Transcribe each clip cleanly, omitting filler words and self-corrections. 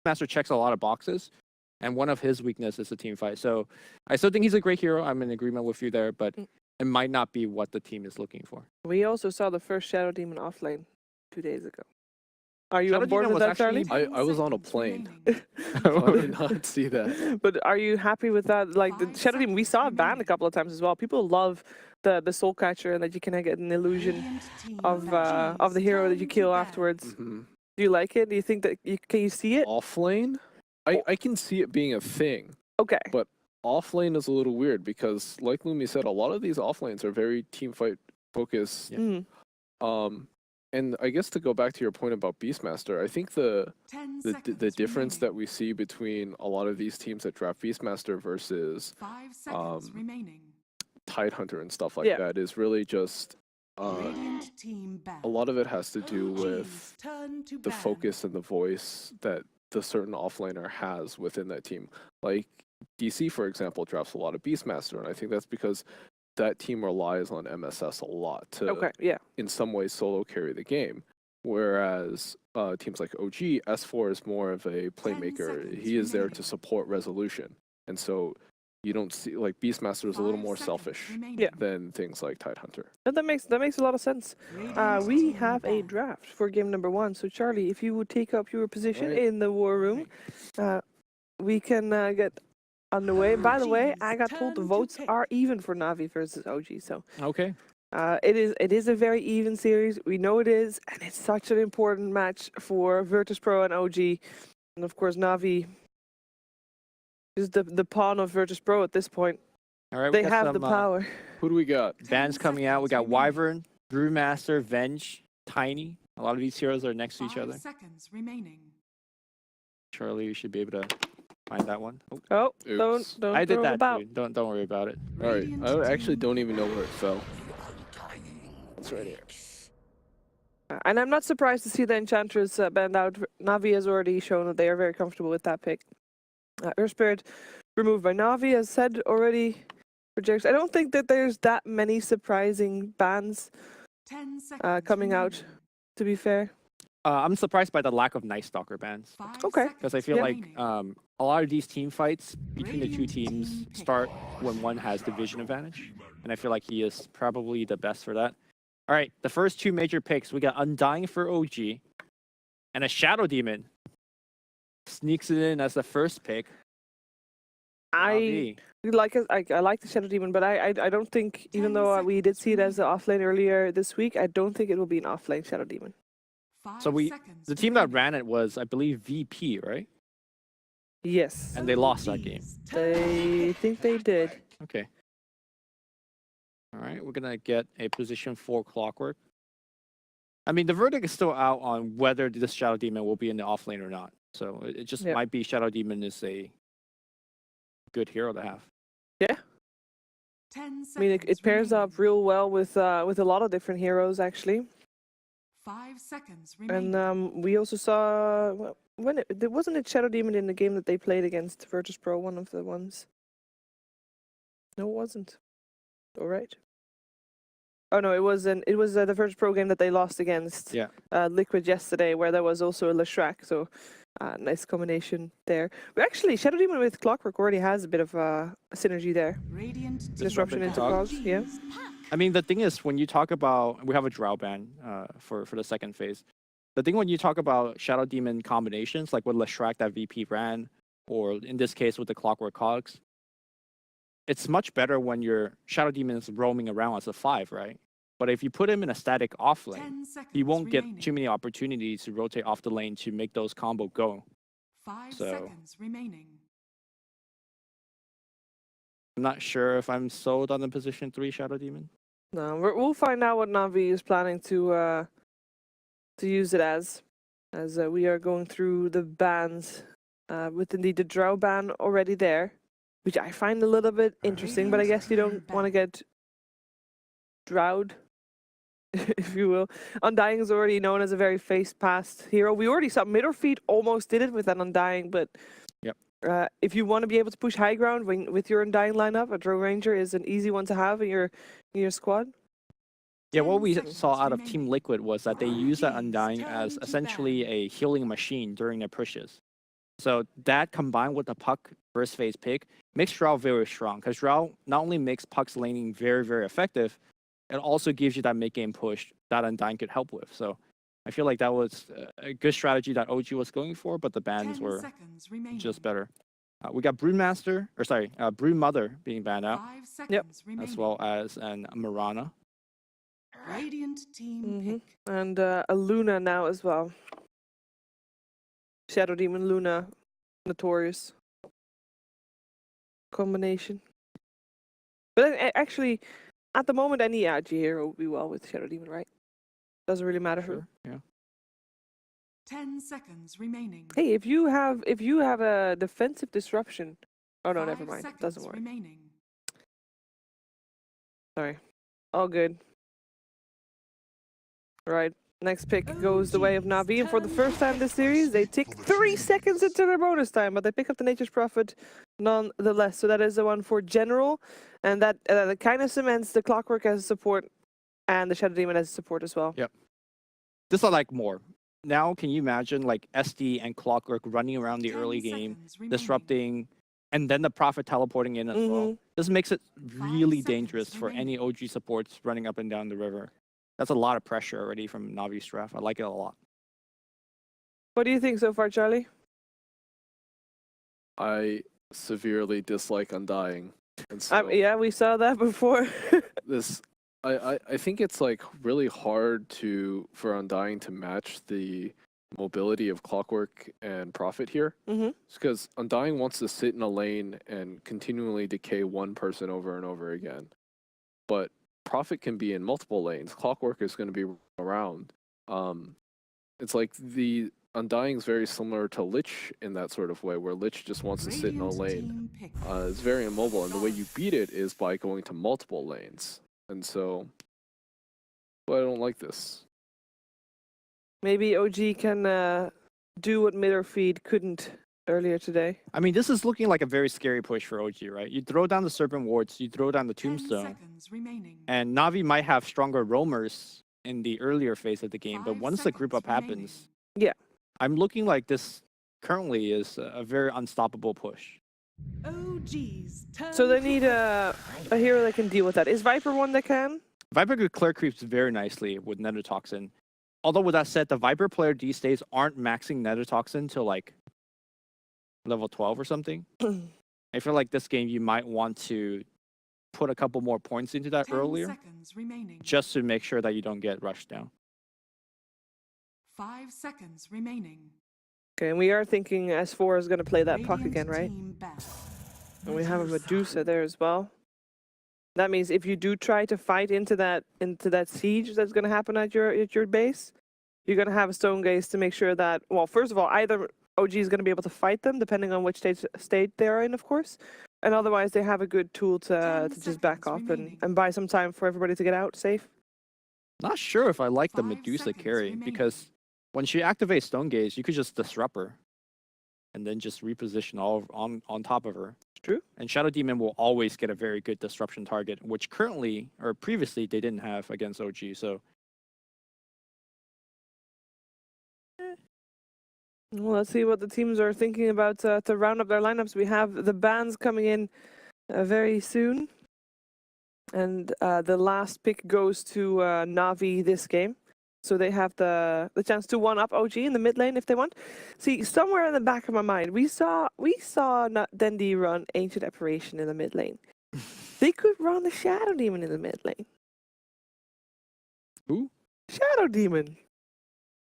Beastmaster checks a lot of boxes, and one of his weaknesses is the team fight. So I still think he's a great hero. I'm in agreement with you there, but it might not be what the team is looking for. We also saw the first Shadow Demon offlane 2 days ago. Are you Shadow on board Demon with was that, Charlie? actually- I was on a plane. I did not see that. But are you happy with that? Like the Shadow Demon, we saw it banned a couple of times as well. People love the Soul Catcher and that you can get an illusion of the hero that you kill afterwards. Mm-hmm. Do you like it? Do you think that can you see it? Offlane? I can see it being a thing. Okay. But offlane is a little weird because, like Lumi said, a lot of these offlanes are very team fight focused. Mm. And I guess to go back to your point about Beastmaster, I think the difference that we see between a lot of these teams that draft Beastmaster versus Tidehunter and stuff like that is really just a lot of it has to do with the focus and the voice that the certain offlaner has within that team. Like DC, for example, drafts a lot of Beastmaster, and I think that's because that team relies on MSS a lot to, in some ways, solo carry the game. Whereas teams like OG, S4 is more of a playmaker. He is there to support resolution. And so you don't see, like, Beastmaster is a little more selfish than things like Tidehunter. That makes a lot of sense. We have a draft for game number 1. So Charlie, if you would take up your position in the war room, we can get underway. By the way, I got told the votes are even for Na'Vi versus OG. So okay, it is a very even series. We know it is, and it's such an important match for Virtus.pro and OG, and of course Na'Vi is the pawn of Virtus.pro at this point. all right, They have the power. Who do we got? Bans coming out. We got Wyvern, Brewmaster, Venge, Tiny. A lot of these heroes are next to each other. 5 seconds remaining. Charlie, you should be able to find that one. Oh, Oops. don't I did throw that about. too. Don't worry about it. All right, I actually don't even know where it fell. It's right here. And I'm not surprised to see the Enchantress banned out. Na'Vi has already shown that they are very comfortable with that pick. Earth Spirit removed by Na'Vi, as said already. Rejects. I don't think that there's that many surprising bans 10 seconds coming out, to be fair. I'm surprised by the lack of Night Stalker bans. 5 Okay. Because I feel like remaining. a lot of these team fights between the two teams start when one has division advantage. And I feel like he is probably the best for that. All right, the first 2 major picks, we got Undying for OG and a Shadow Demon. Sneaks it in as the first pick. I like the Shadow Demon, but I don't think, even though we did see it as the offlane earlier this week, I don't think it will be an offlane Shadow Demon. So the team that ran it was, I believe, VP, right? Yes. And they lost that game. They think they did. Okay. All right, we're gonna get a position for Clockwork. I mean, the verdict is still out on whether this Shadow Demon will be in the offlane or not. So it just might be Shadow Demon is a good hero to have. Yeah. 10 seconds I mean, it pairs up real well with a lot of different heroes, actually. 5 seconds remaining. And we also saw there wasn't a Shadow Demon in the game that they played against Virtus.pro, one of the ones. No, it wasn't. All right. Oh no, it was the Virtus.pro game that they lost against Liquid yesterday, where there was also a Leshrac. So nice combination there. But actually, Shadow Demon with Clockwork already has a bit of a synergy there. Disruption into cogs, yeah. I mean, the thing is, when you talk about, we have a Drow ban for the second phase. The thing when you talk about Shadow Demon combinations, like with Leshrac that VP ran, or in this case with the Clockwork Cogs, it's much better when your Shadow Demon is roaming around as a 5, right? But if you put him in a static off lane, he won't get too many opportunities to rotate off the lane to make those combo go. 5 seconds remaining. I'm not sure if I'm sold on the position 3 Shadow Demon. No, we'll find out what Na'Vi is planning to use it as we are going through the bans with indeed the Drow ban already there, which I find a little bit interesting, but I guess you don't want to get drowed, if you will. Undying is already known as a very face-past hero. We already saw Midorfeet almost did it with an Undying, but if you want to be able to push high ground with your Undying lineup, a Drow Ranger is an easy one to have in your squad. Yeah, what we saw out of Team Liquid was that they used that Undying as essentially a healing machine during their pushes. So that combined with the puck first phase pick makes Drow very strong because Drow not only makes puck's laning very, very effective, it also gives you that mid-game push that Undying could help with. So I feel like that was a good strategy that OG was going for, but the bans 10 were seconds remaining. just better. We got Broodmother being banned out, 5 seconds as remaining. well as an Marana. Radiant team pick. And a Luna now as well. Shadow Demon Luna, notorious combination. But actually, at the moment, any AG hero would be well with Shadow Demon, right? Doesn't really matter who. Sure, yeah. 10 seconds remaining. Hey, if you have a defensive disruption, oh no, 5 never mind, it doesn't seconds work. remaining. Sorry, all good. Right, next pick goes the way of Na'Vi, and for the first time this series, they tick 3 seconds into their bonus time, but they pick up the Nature's Prophet nonetheless. So that is the one for General, and that kind of cements the Clockwork as a support and the Shadow Demon as a support as well. Yep. This I like more. Now, can you imagine like SD and Clockwork running around the 10 early game, seconds remaining. disrupting, and then the Prophet teleporting in as well? This makes it really seconds dangerous for remaining. any OG supports running up and down the river. That's a lot of pressure already from Navi's draft. I like it a lot. What do you think so far, Charlie? I severely dislike Undying. And so Yeah, we saw that before. I think it's like really hard for Undying to match the mobility of Clockwork and Prophet here. It's because Undying wants to sit in a lane and continually decay one person over and over again. But Prophet can be in multiple lanes. Clockwork is going to be around. It's like the Undying's very similar to Lich in that sort of way, where Lich just wants to sit in a lane. It's very immobile, and the way you beat it is by going to multiple lanes. And so, well, I don't like this. Maybe OG can do what Mid or Feed couldn't earlier today. I mean, this is looking like a very scary push for OG, right? You throw down the Serpent Wards, you throw down the 10 Tombstone, seconds remaining. and Navi might have stronger roamers in the earlier phase of the game, but 5 once the group up seconds happens, Yeah. I'm looking like this currently is a very unstoppable push. OG's turn. So they need a hero that can deal with that. Is Viper one that can? Viper could clear creeps very nicely with Nethertoxin. Although with that said, the Viper player these days aren't maxing Nethertoxin till like level 12 or something. I feel like this game you might want to put a couple more points into that 10 earlier, seconds remaining. just to make sure that you don't get rushed down. 5 seconds remaining. Okay, and we are thinking S4 is going to play that puck Radiant again, right? team back. And we have a Medusa there as well. That means if you do try to fight into that siege that's going to happen at your base, you're going to have a Stone Gaze to make sure that, well, first of all, either OG is going to be able to fight them, depending on which state they're in, of course. And otherwise, they have a good tool to just back seconds off remaining. and buy some time for everybody to get out safe. Not sure if I like the 5 Medusa seconds carry, remaining. because when she activates Stone Gaze, you could just disrupt her and then just reposition all on top of her. True. And Shadow Demon will always get a very good disruption target, which currently, or previously, they didn't have against OG. So Well, let's see what the teams are thinking about to round up their lineups. We have the bans coming in very soon. And the last pick goes to Na'Vi this game. So they have the chance to one-up OG in the mid lane if they want. See, somewhere in the back of my mind, we saw Dendi run Ancient Apparition in the mid lane. They could run the Shadow Demon in the mid lane. Who? Shadow Demon.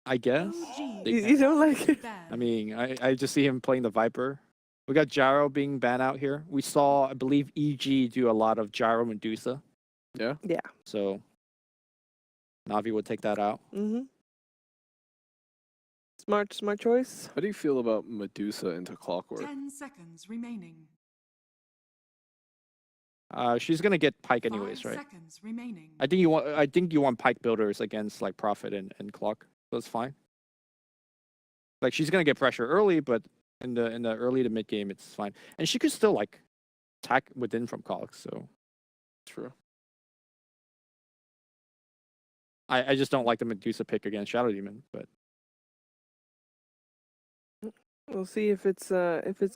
I guess. You don't like it? I mean, I just see him playing the Viper. We got Gyro being banned out here. We saw, I believe, EG do a lot of Gyro Medusa. Yeah. Yeah. So Navi would take that out. Smart choice. How do you feel about Medusa into Clockwork? 10 seconds remaining. She's gonna get Pike 5 anyways, right? seconds remaining. I think you want Pike builders against like Prophet and Clock. So it's fine. Like she's gonna get pressure early, but in the early to mid game, it's fine. And she could still like attack within from Clock. So True. I just don't like the Medusa pick against Shadow Demon, but We'll see if it's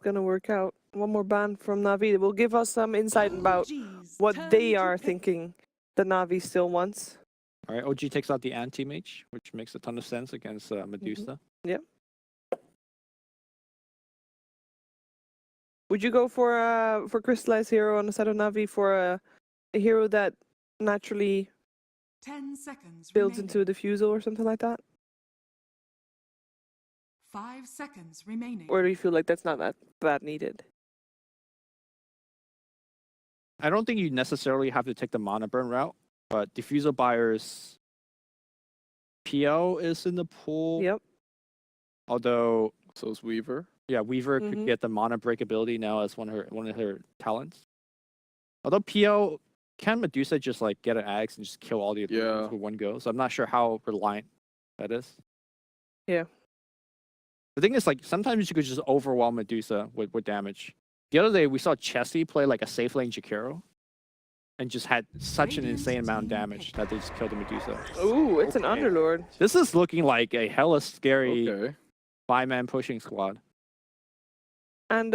gonna work out. One more ban from Na'Vi will give us some insight about what they are thinking that Na'Vi still wants. All right, OG takes out the anti-mage, which makes a ton of sense against Medusa. Yep. Would you go for Crystallized Hero on the side of Na'Vi for a hero that naturally 10 seconds builds remaining. into a diffusal or something like that? 5 seconds remaining. Or do you feel like that's not that needed? I don't think you necessarily have to take the mana burn route, but diffusal buyers PO is in the pool. Yep. Although So is Weaver. yeah, Weaver could get the mana break ability now as one of her talents. Although PO can Medusa just like get an axe and just kill all the abilities with one go. So I'm not sure how reliant that is. Yeah. The thing is, like, sometimes you could just overwhelm Medusa with damage. The other day, we saw Chessie play like a safe lane Jakiro and just had such an insane amount of damage that they just killed the Medusa. Ooh, it's an Underlord. This is looking like a hella scary Okay. 5-man pushing squad. And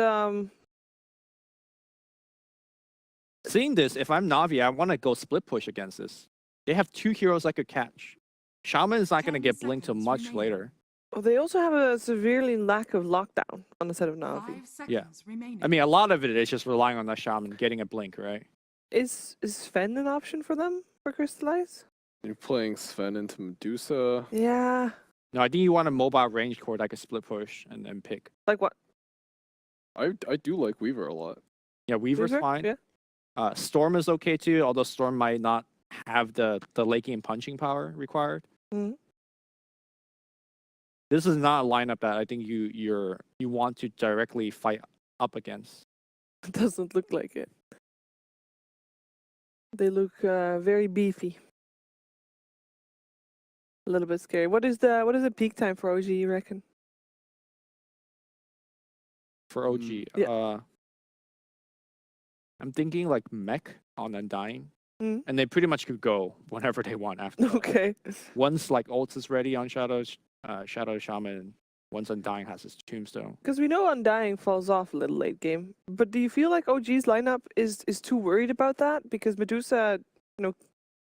Seeing this, if I'm Na'Vi, I want to go split push against this. They have 2 heroes I could catch. Shaman is not going to 10 get blinked till seconds much remaining. later. well, they also have a severely lack of lockdown on the side of Na'Vi. 5 seconds Yeah. remaining. I mean, a lot of it is just relying on the Shaman getting a blink, right? Is Sven an option for them for Crystallize? You're playing Sven into Medusa. Yeah. No, I think you want a mobile range core that could split push and then pick. Like what? I do like Weaver a lot. Yeah, Weaver's Weaver? fine. Yeah. Storm is okay too, although Storm might not have the laking and punching power required. Mhm. This is not a lineup that I think you want to directly fight up against. It doesn't look like it. They look very beefy. A little bit scary. What is the peak time for OG, you reckon? For OG. Yeah. I'm thinking like mech on Undying. Mhm. And they pretty much could go whenever they want after that. Okay. Once like ult is ready on Shadow Shaman, once Undying has his tombstone. Because we know Undying falls off a little late game. But do you feel like OG's lineup is too worried about that? Because Medusa,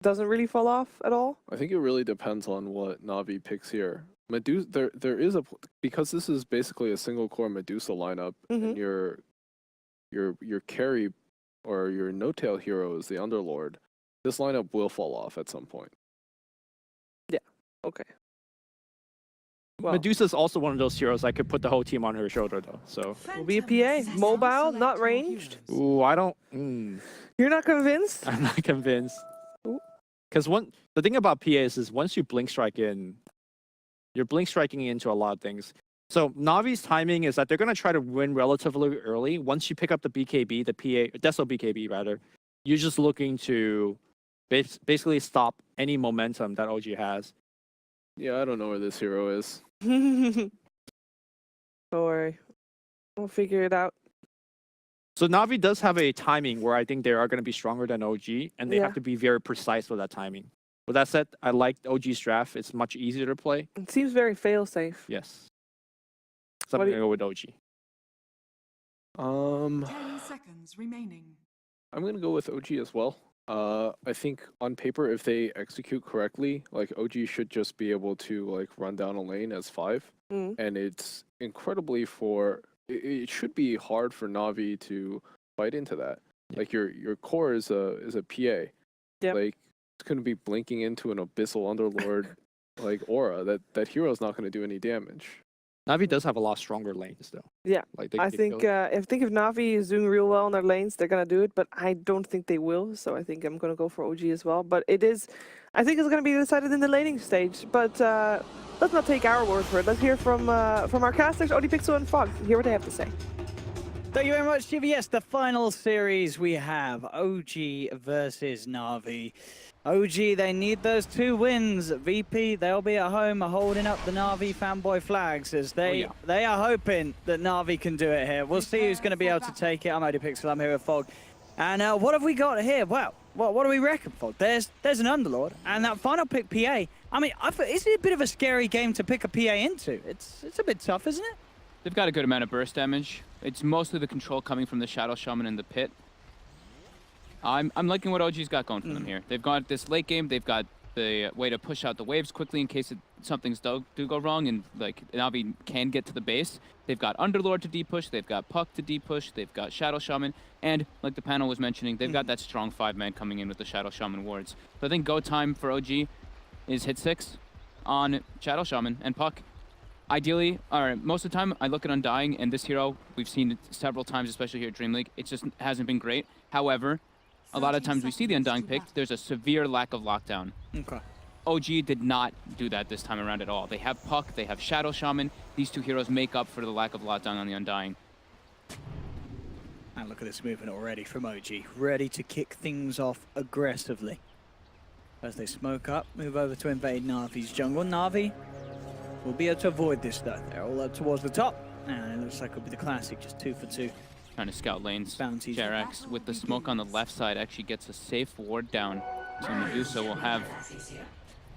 doesn't really fall off at all? I think it really depends on what Na'Vi picks here. Medusa, there is because this is basically a single core Medusa lineup, and your carry or your no-tail hero is the Underlord. This lineup will fall off at some point. Okay. Well, Medusa's also one of those heroes I could put the whole team on her shoulder though. So will be a PA. Mobile, not ranged. ooh, I don't You're not convinced? I'm not convinced. Ooh. Because the thing about PAs is once you blink strike in, you're blink striking into a lot of things. So Navi's timing is that they're gonna try to win relatively early. Once you pick up the BKB, the PA, Deso BKB rather, you're just looking to basically stop any momentum that OG has. Yeah, I don't know where this hero is. Don't worry. We'll figure it out. So Navi does have a timing where I think they are going to be stronger than OG, and they Yeah. have to be very precise with that timing. With that said, I like OG's draft. It's much easier to play. It seems very fail-safe. Yes. So What I'm do going to go with OG. 10 seconds remaining. I'm gonna go with OG as well. I think on paper, if they execute correctly, like OG should just be able to like run down a lane as 5, and it's incredibly it should be hard for Na'Vi to fight into that. Yeah. Like your core is a PA. Yep. Like it's gonna be blinking into an abyssal Underlord like aura. That hero's not gonna do any damage. Navi does have a lot stronger lanes though. Yeah, Like they I they think kill- if Na'Vi is doing real well in their lanes, they're gonna do it. But I don't think they will. So I think I'm gonna go for OG as well. But I think it's gonna be decided in the laning stage. But let's not take our word for it. Let's hear from our casters, ODPixel and Fog. Hear what they have to say. Thank you very much, GVS. The final series we have OG versus Na'Vi. OG, they need those 2 wins. VP, they'll be at home holding up the Na'Vi fanboy flags as they are hoping that Na'Vi can do it here. We'll see who's going to be able to take it. I'm ODPixel, I'm here with Fog. And what have we got here? Well, what do we reckon, Fog? There's an Underlord, and that final pick PA. I mean, it's a bit of a scary game to pick a PA into. It's a bit tough, isn't it? They've got a good amount of burst damage. It's mostly the control coming from the Shadow Shaman in the pit. I'm liking what OG's got going for them here. They've got this late game. They've got the way to push out the waves quickly in case something's do go wrong and like Na'Vi can get to the base. They've got Underlord to D-push. They've got Puck to D-push. They've got Shadow Shaman. And like the panel was mentioning, they've got that strong 5-man coming in with the Shadow Shaman wards. So I think go time for OG is hit 6 on Shadow Shaman and Puck. Ideally, or most of the time, I look at Undying, and this hero, we've seen it several times, especially here at DreamLeague. It just hasn't been great. However, a lot of times we see the Undying picked, there's a severe lack of lockdown. Okay. OG did not do that this time around at all. They have Puck, they have Shadow Shaman. These two heroes make up for the lack of lockdown on the Undying. And look at this movement already from OG. Ready to kick things off aggressively. As they smoke up, move over to invade Na'Vi's jungle. Na'Vi will be able to avoid this though. They're all up towards the top. And it looks like it'll be the classic, just 2 for 2. Trying to scout lanes. Bounties. Jerax with the smoke on the left side actually gets a safe ward down. So Medusa will have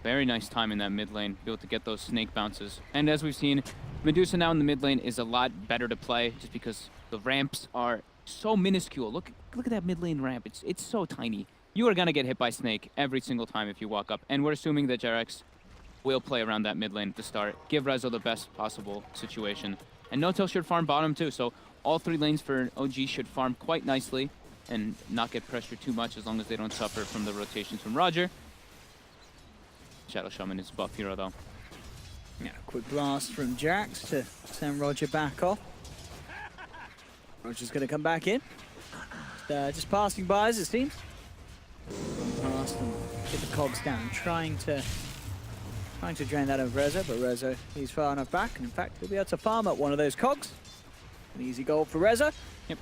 very nice time in that mid lane, be able to get those snake bounces. And as we've seen, Medusa now in the mid lane is a lot better to play just because the ramps are so minuscule. Look at that mid lane ramp. It's so tiny. You are gonna get hit by snake every single time if you walk up. And we're assuming that Jerax will play around that mid lane at the start, give Rezo the best possible situation. And No-Tail should farm bottom too, so all 3 lanes for OG should farm quite nicely and not get pressured too much as long as they don't suffer from the rotations from Roger. Shadow Shaman is a buff hero though. Yeah, quick blast from Jax to send Roger back off. Roger's going to come back in. Just passing by as it seems. Past and get the cogs down, trying to drain that of Rezo, but Rezo, he's far enough back, and in fact, he'll be able to farm up one of those cogs. An easy goal for Rezo. Yep.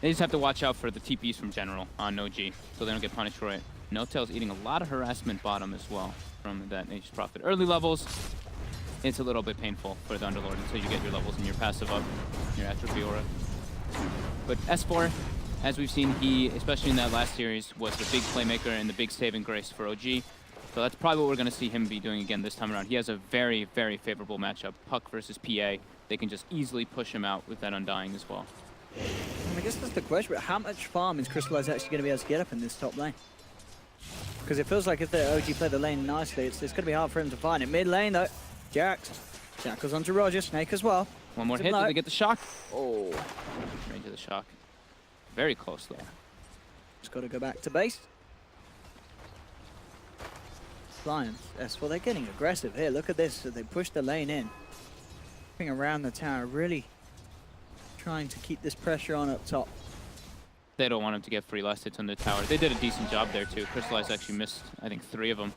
They just have to watch out for the TPs from General on OG, so they don't get punished for it. No-Tail's eating a lot of harassment bottom as well from that Nature's Prophet. Early levels, it's a little bit painful for the Underlord until you get your levels and your passive up, your Atrophy Aura. But S4, as we've seen, he, especially in that last series, was the big playmaker and the big saving grace for OG. So that's probably what we're going to see him be doing again this time around. He has a very, very favorable matchup. Puck versus PA. They can just easily push him out with that Undying as well. And I guess that's the question, but how much farm is Crystallize actually going to be able to get up in this top lane? Because it feels like if the OG play the lane nicely, it's going to be hard for him to find it. Mid lane though, Jax. Jackals onto Roger, Snake as well. One more hit, do they get the shock? Oh, right to the shock. Very close though. Just got to go back to base. Lions, S4, they're getting aggressive here. Look at this, so they push the lane in. Moving around the tower, really trying to keep this pressure on up top. They don't want him to get free last hits on the tower. They did a decent job there too. Crystallize actually missed, I think, 3 of them.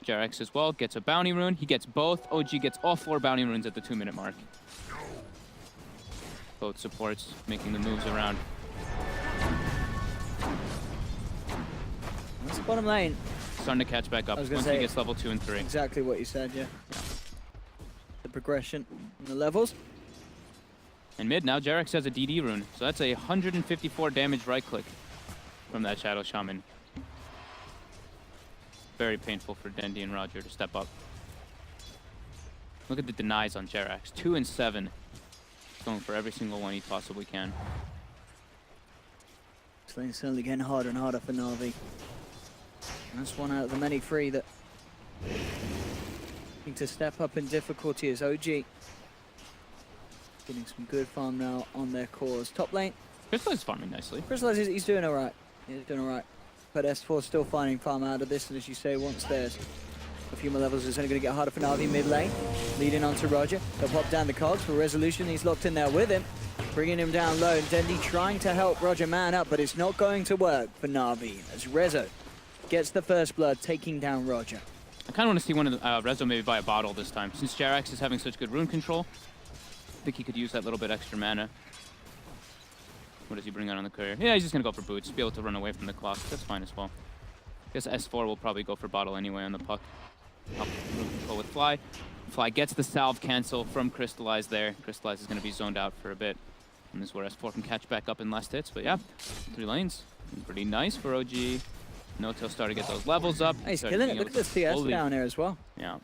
Jerax as well gets a bounty rune. He gets both. OG gets all 4 bounty runes at the 2-minute mark. Both supports making the moves around. That's the bottom lane. Starting to catch back up once he gets level 2 and 3. Exactly what you said, yeah. The progression in the levels. And mid now, Jerax has a DD rune, so that's a 154 damage right click from that Shadow Shaman. Very painful for Dendi and Roger to step up. Look at the denies on Jerax, 2 and 7. He's going for every single one he possibly can. This lane's certainly getting harder and harder for Na'Vi. That's one out of the many 3 that need to step up in difficulty as OG. Getting some good farm now on their cores. Top lane. Crystallize is farming nicely. Crystallize, he's doing alright. He's doing alright. But S4 still finding farm out of this, and as you say, once there's a few more levels, it's only going to get harder for Na'Vi mid lane. Leading on to Roger. They'll pop down the cogs for Resolution. He's locked in there with him. Bringing him down low. And Dendi trying to help Roger man up, but it's not going to work for Na'Vi as Rezo gets the first blood, taking down Roger. I kind of want to see one of the Rezo maybe buy a bottle this time. Since Jerax is having such good rune control, I think he could use that little bit extra mana. What does he bring out on the courier? Yeah, he's just going to go for boots, be able to run away from the clock. That's fine as well. I guess S4 will probably go for bottle anyway on the Puck. Help rune control with Fly. Fly gets the salve cancel from Crystallize there. Crystallize is going to be zoned out for a bit. And this is where S4 can catch back up in last hits. But yeah, 3 lanes. Pretty nice for OG. No-Tail starting to get those levels up. Hey, he's killing it. Look at the CS fully down here as well. Yeah.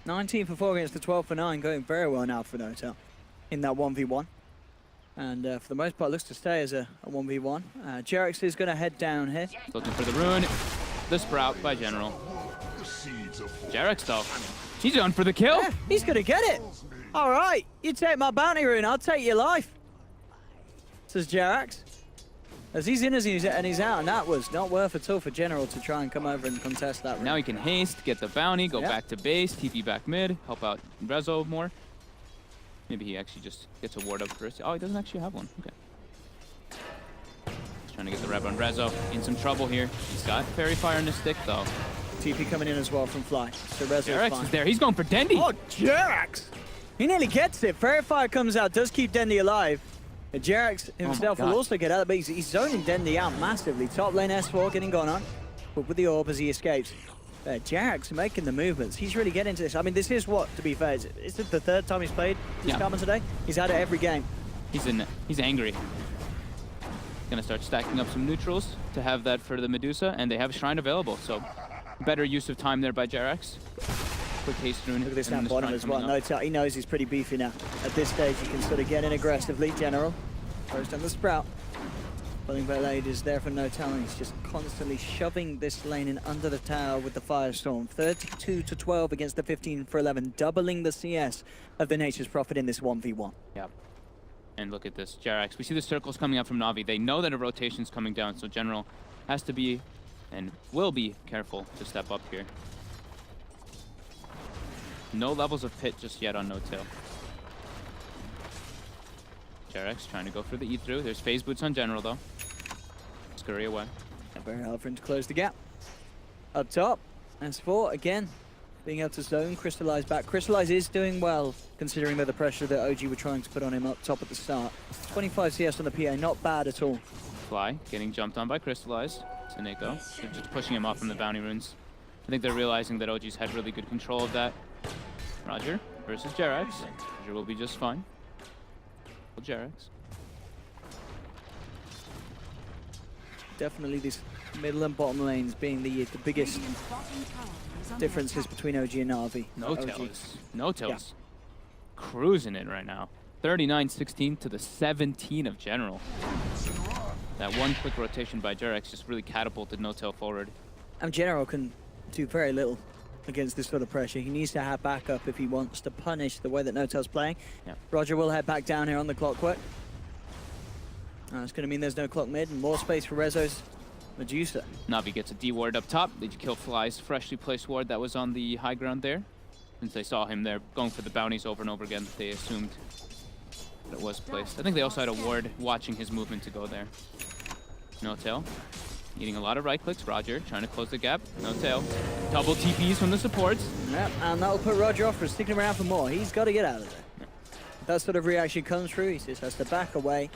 19 for 4 against the 12 for 9, going very well now for Notel in that 1v1. And for the most part, looks to stay as a 1v1. Jerex is going to head down here. Looking for the rune. The Sprout by General. Jerex, though. He's going for the kill. Yeah, he's going to get it. All right, you take my bounty rune, I'll take your life, says Jerex. As he's in and he's out, and that was not worth at all for General to try and come over and contest that rune. Now he can haste, get the bounty, go Yep. back to base, TP back mid, help out Rezo more. Maybe he actually just gets a ward up first. Oh, he doesn't actually have one. Okay. He's trying to get the rev on Rezo. In some trouble here. He's got Fairy Fire in his stick, though. TP coming in as well from Fly. So Rezo's Jerex fine. is there. He's going for Dendi. Oh, Jerex! He nearly gets it. Fairy Fire comes out, does keep Dendi alive. And Jerex himself will God. also get out, but he's zoning Dendi out massively. Top lane S4 getting gone on, but with the orb as he escapes. Jerex making the movements. He's really getting into this. I mean, this is what, to be fair, is it the third time he's played this Carmen today? He's had it every game. He's angry. Gonna start stacking up some neutrals to have that for the Medusa, and they have Shrine available, so better use of time there by Jerex. Quick haste rune. Look at this and down the bottom Shrine as well. coming up. No, he knows he's pretty beefy now. At this stage, he can sort of get in aggressively. General throws down the Sprout. Pulling Blade is there for no talent. He's just constantly shoving this lane in under the tower with the Firestorm. 32 to 12 against the 15 for 11, doubling the CS of the Nature's Prophet in this 1v1. Yep. And look at this, Jerex. We see the circles coming up from Na'Vi. They know that a rotation's coming down, so General has to be and will be careful to step up here. No levels of pit just yet on No-Tail. Jerex trying to go for the E-through. There's phase boots on General, though. Scurry away. Very hard for him to close the gap. Up top, S4 again, being able to zone, Crystallize back. Crystallize is doing well, considering that the pressure that OG were trying to put on him up top at the start. 25 CS on the PA, not bad at all. Fly, getting jumped on by Crystallize. Seneko, they're just pushing him off from the bounty runes. I think they're realizing that OG's had really good control of that. Roger versus Jerex. Roger will be just fine. Jerex. Definitely these middle and bottom lanes being the biggest differences between OG and Na'Vi. No-Tail's cruising it right now. 39-16 to the 17 of General. That one quick rotation by Jerex just really catapulted No-Tail forward. And General can do very little against this sort of pressure. He needs to have backup if he wants to punish the way that No-Tail's playing. Yep. Roger will head back down here on the clockwork. It's going to mean there's no clock mid and more space for Rezo's Medusa. Na'Vi gets a D ward up top. They kill Fly's freshly placed ward that was on the high ground there. Since they saw him there going for the bounties over and over again, they assumed that it was placed. I think they also had a ward watching his movement to go there. No-Tail. Eating a lot of right clicks. Roger trying to close the gap. No-Tail. Double TPs from the supports. Yep, and that'll put Roger off for sticking around for more. He's got to get out of there. Yep. That sort of reaction comes through. He just has to back away.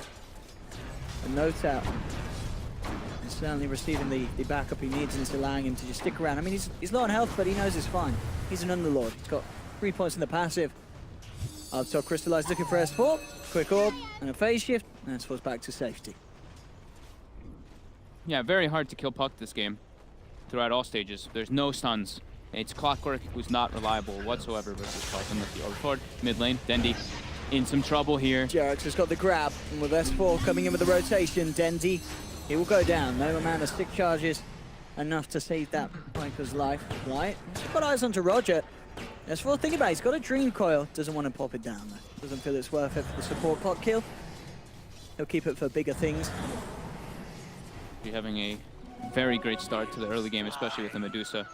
And No-Tail is certainly receiving the backup he needs, and it's allowing him to just stick around. I mean, he's low on health, but he knows it's fine. He's an Underlord. He's got 3 points in the passive. Up top, Crystallize looking for S4. Quick orb and a phase shift. And S4's back to safety. Yeah, very hard to kill Puck this game throughout all stages. There's no stuns. It's Clockwork, who's not reliable whatsoever versus Puck. And with the overboard mid lane, Dendi in some trouble here. Jerex has got the grab, and with S4 coming in with the rotation, Dendi, he will go down. No amount of stick charges, enough to save that Piper's life. Right, he's got eyes onto Roger. S4, think about it, he's got a Dream Coil, doesn't want to pop it down though. Doesn't feel it's worth it for the support clock kill. He'll keep it for bigger things. You're having a very great start to the early game, especially with the Medusa.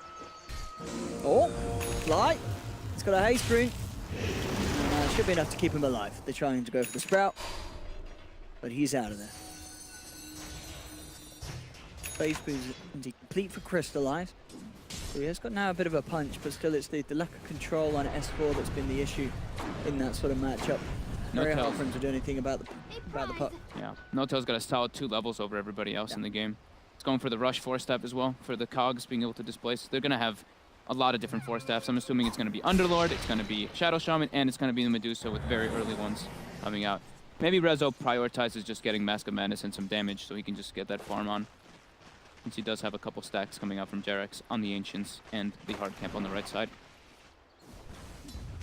Oh, Fly, he's got a haste rune. And, should be enough to keep him alive. They're trying to go for the Sprout, but he's out of there. Phase boost indeed complete for Crystallize. So he has got now a bit of a punch, but still it's the lack of control on S4 that's been the issue in that sort of matchup. Very hard for him to do anything about the puck. Yeah, No-Tail's got a solid 2 levels over everybody else in the game. It's going for the rush 4-step as well, for the cogs being able to displace. They're going to have a lot of different 4-steps. I'm assuming it's going to be Underlord, it's going to be Shadow Shaman, and it's going to be the Medusa with very early ones coming out. Maybe Rezo prioritizes just getting Mask of Madness and some damage so he can just get that farm on. Since he does have a couple stacks coming out from Jerex on the Ancients and the hard camp on the right side.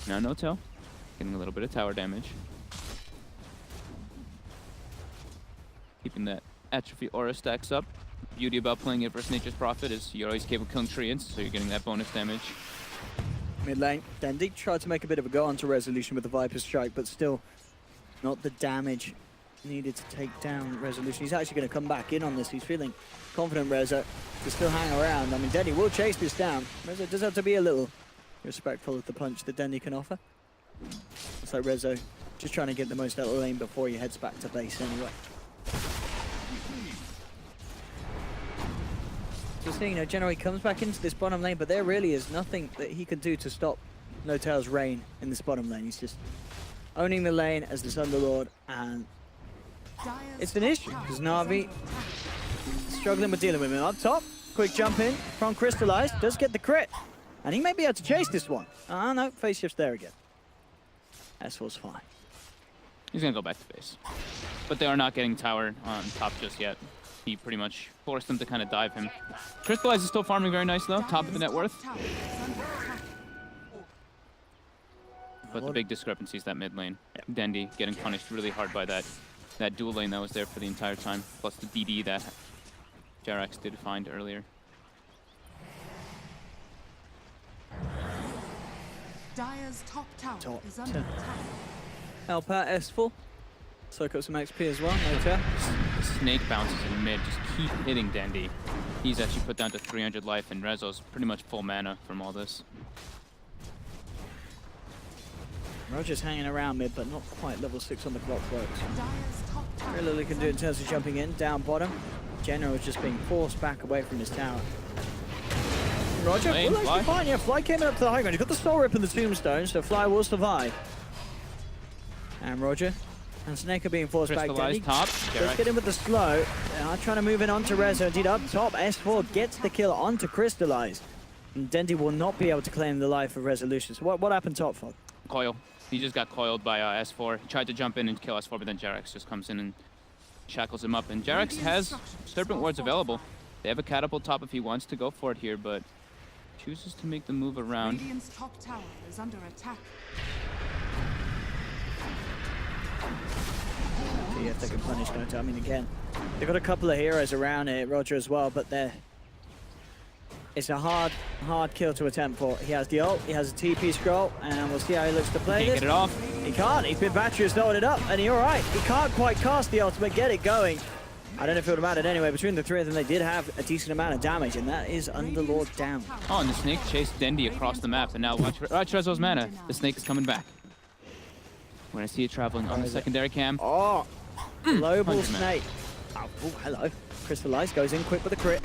Now no tail. Getting a little bit of tower damage. Keeping that atrophy aura stacks up. Beauty about playing it versus Nature's Prophet is you're always capable of killing treants, so you're getting that bonus damage. Mid lane, Dendy tried to make a bit of a go onto Resolution with the Viper Strike, but still not the damage needed to take down Resolution. He's actually going to come back in on this. He's feeling confident, Rezo, to still hang around. I mean, Dendy will chase this down. Rezo does have to be a little respectful of the punch that Dendy can offer. Looks like Rezo just trying to get the most out of the lane before he heads back to base anyway. Just saying, you know, generally comes back into this bottom lane, but there really is nothing that he can do to stop No-Tail's reign in this bottom lane. He's just owning the lane as this Underlord, and it's an issue because Na'Vi struggling with dealing with him. Up top, quick jump in from Crystallize, does get the crit, and he may be able to chase this one. Ah, no, phase shifts there again. S4's fine. He's gonna go back to base. But they are not getting tower on top just yet. He pretty much forced them to kind of dive him. Crystallize is still farming very nice though, top of the net worth. But the big discrepancy is that mid lane. Yep. Dendy getting punished really hard by that dual lane that was there for the entire time, plus the DD that Jerax did find earlier. Dire's top tower Top is under attack. Help out S4. Soak up some XP as well, No-Tail. Snake bounces in mid, just keep hitting Dendy. He's actually put down to 300 life, and Rezo's pretty much full mana from all this. Roger's hanging around mid, but not quite level 6 on the clockworks. Dire's top tower. Very little he can do in terms of jumping in, down bottom. General's just being forced back away from his tower. Roger, Lane, will actually Fly. fine, yeah, Fly came up to the high ground. He's got the Soul Rip and the Tombstone, so Fly will survive. And Roger and Snake are being forced back down. Crystallized top. Let's get in with the slow. Trying to move in onto Rezo. Indeed, up top, S4 gets the kill onto Crystallize. And Dendy will not be able to claim the life of Resolution. So what happened top, Fog? Coil. He just got coiled by S4. He tried to jump in and kill S4, but then Jerax just comes in and shackles him up. And Jerax has Serpent Wards available. They have a catapult top if he wants to go for it here, but chooses to make the move around. Radiant's top tower is under attack. See if they can punish No-Tail. I mean, again, they've got a couple of heroes around here, Roger as well, but it's a hard kill to attempt for. He has the ult, he has a TP scroll, and we'll see how he looks to play Can't this. get it off. He can't. He's been battery started it up, and you're right. He can't quite cast the ultimate, get it going. I don't know if it would have mattered anyway. Between the three of them, they did have a decent amount of damage, and that is Underlord down. Oh, and the snake chased Dendy across the map, and now watch Rezo's mana. The snake is coming back. We're gonna see it traveling on the secondary cam. Oh, global 100 man. snake. Oh, hello. Crystallize goes in quick with a crit.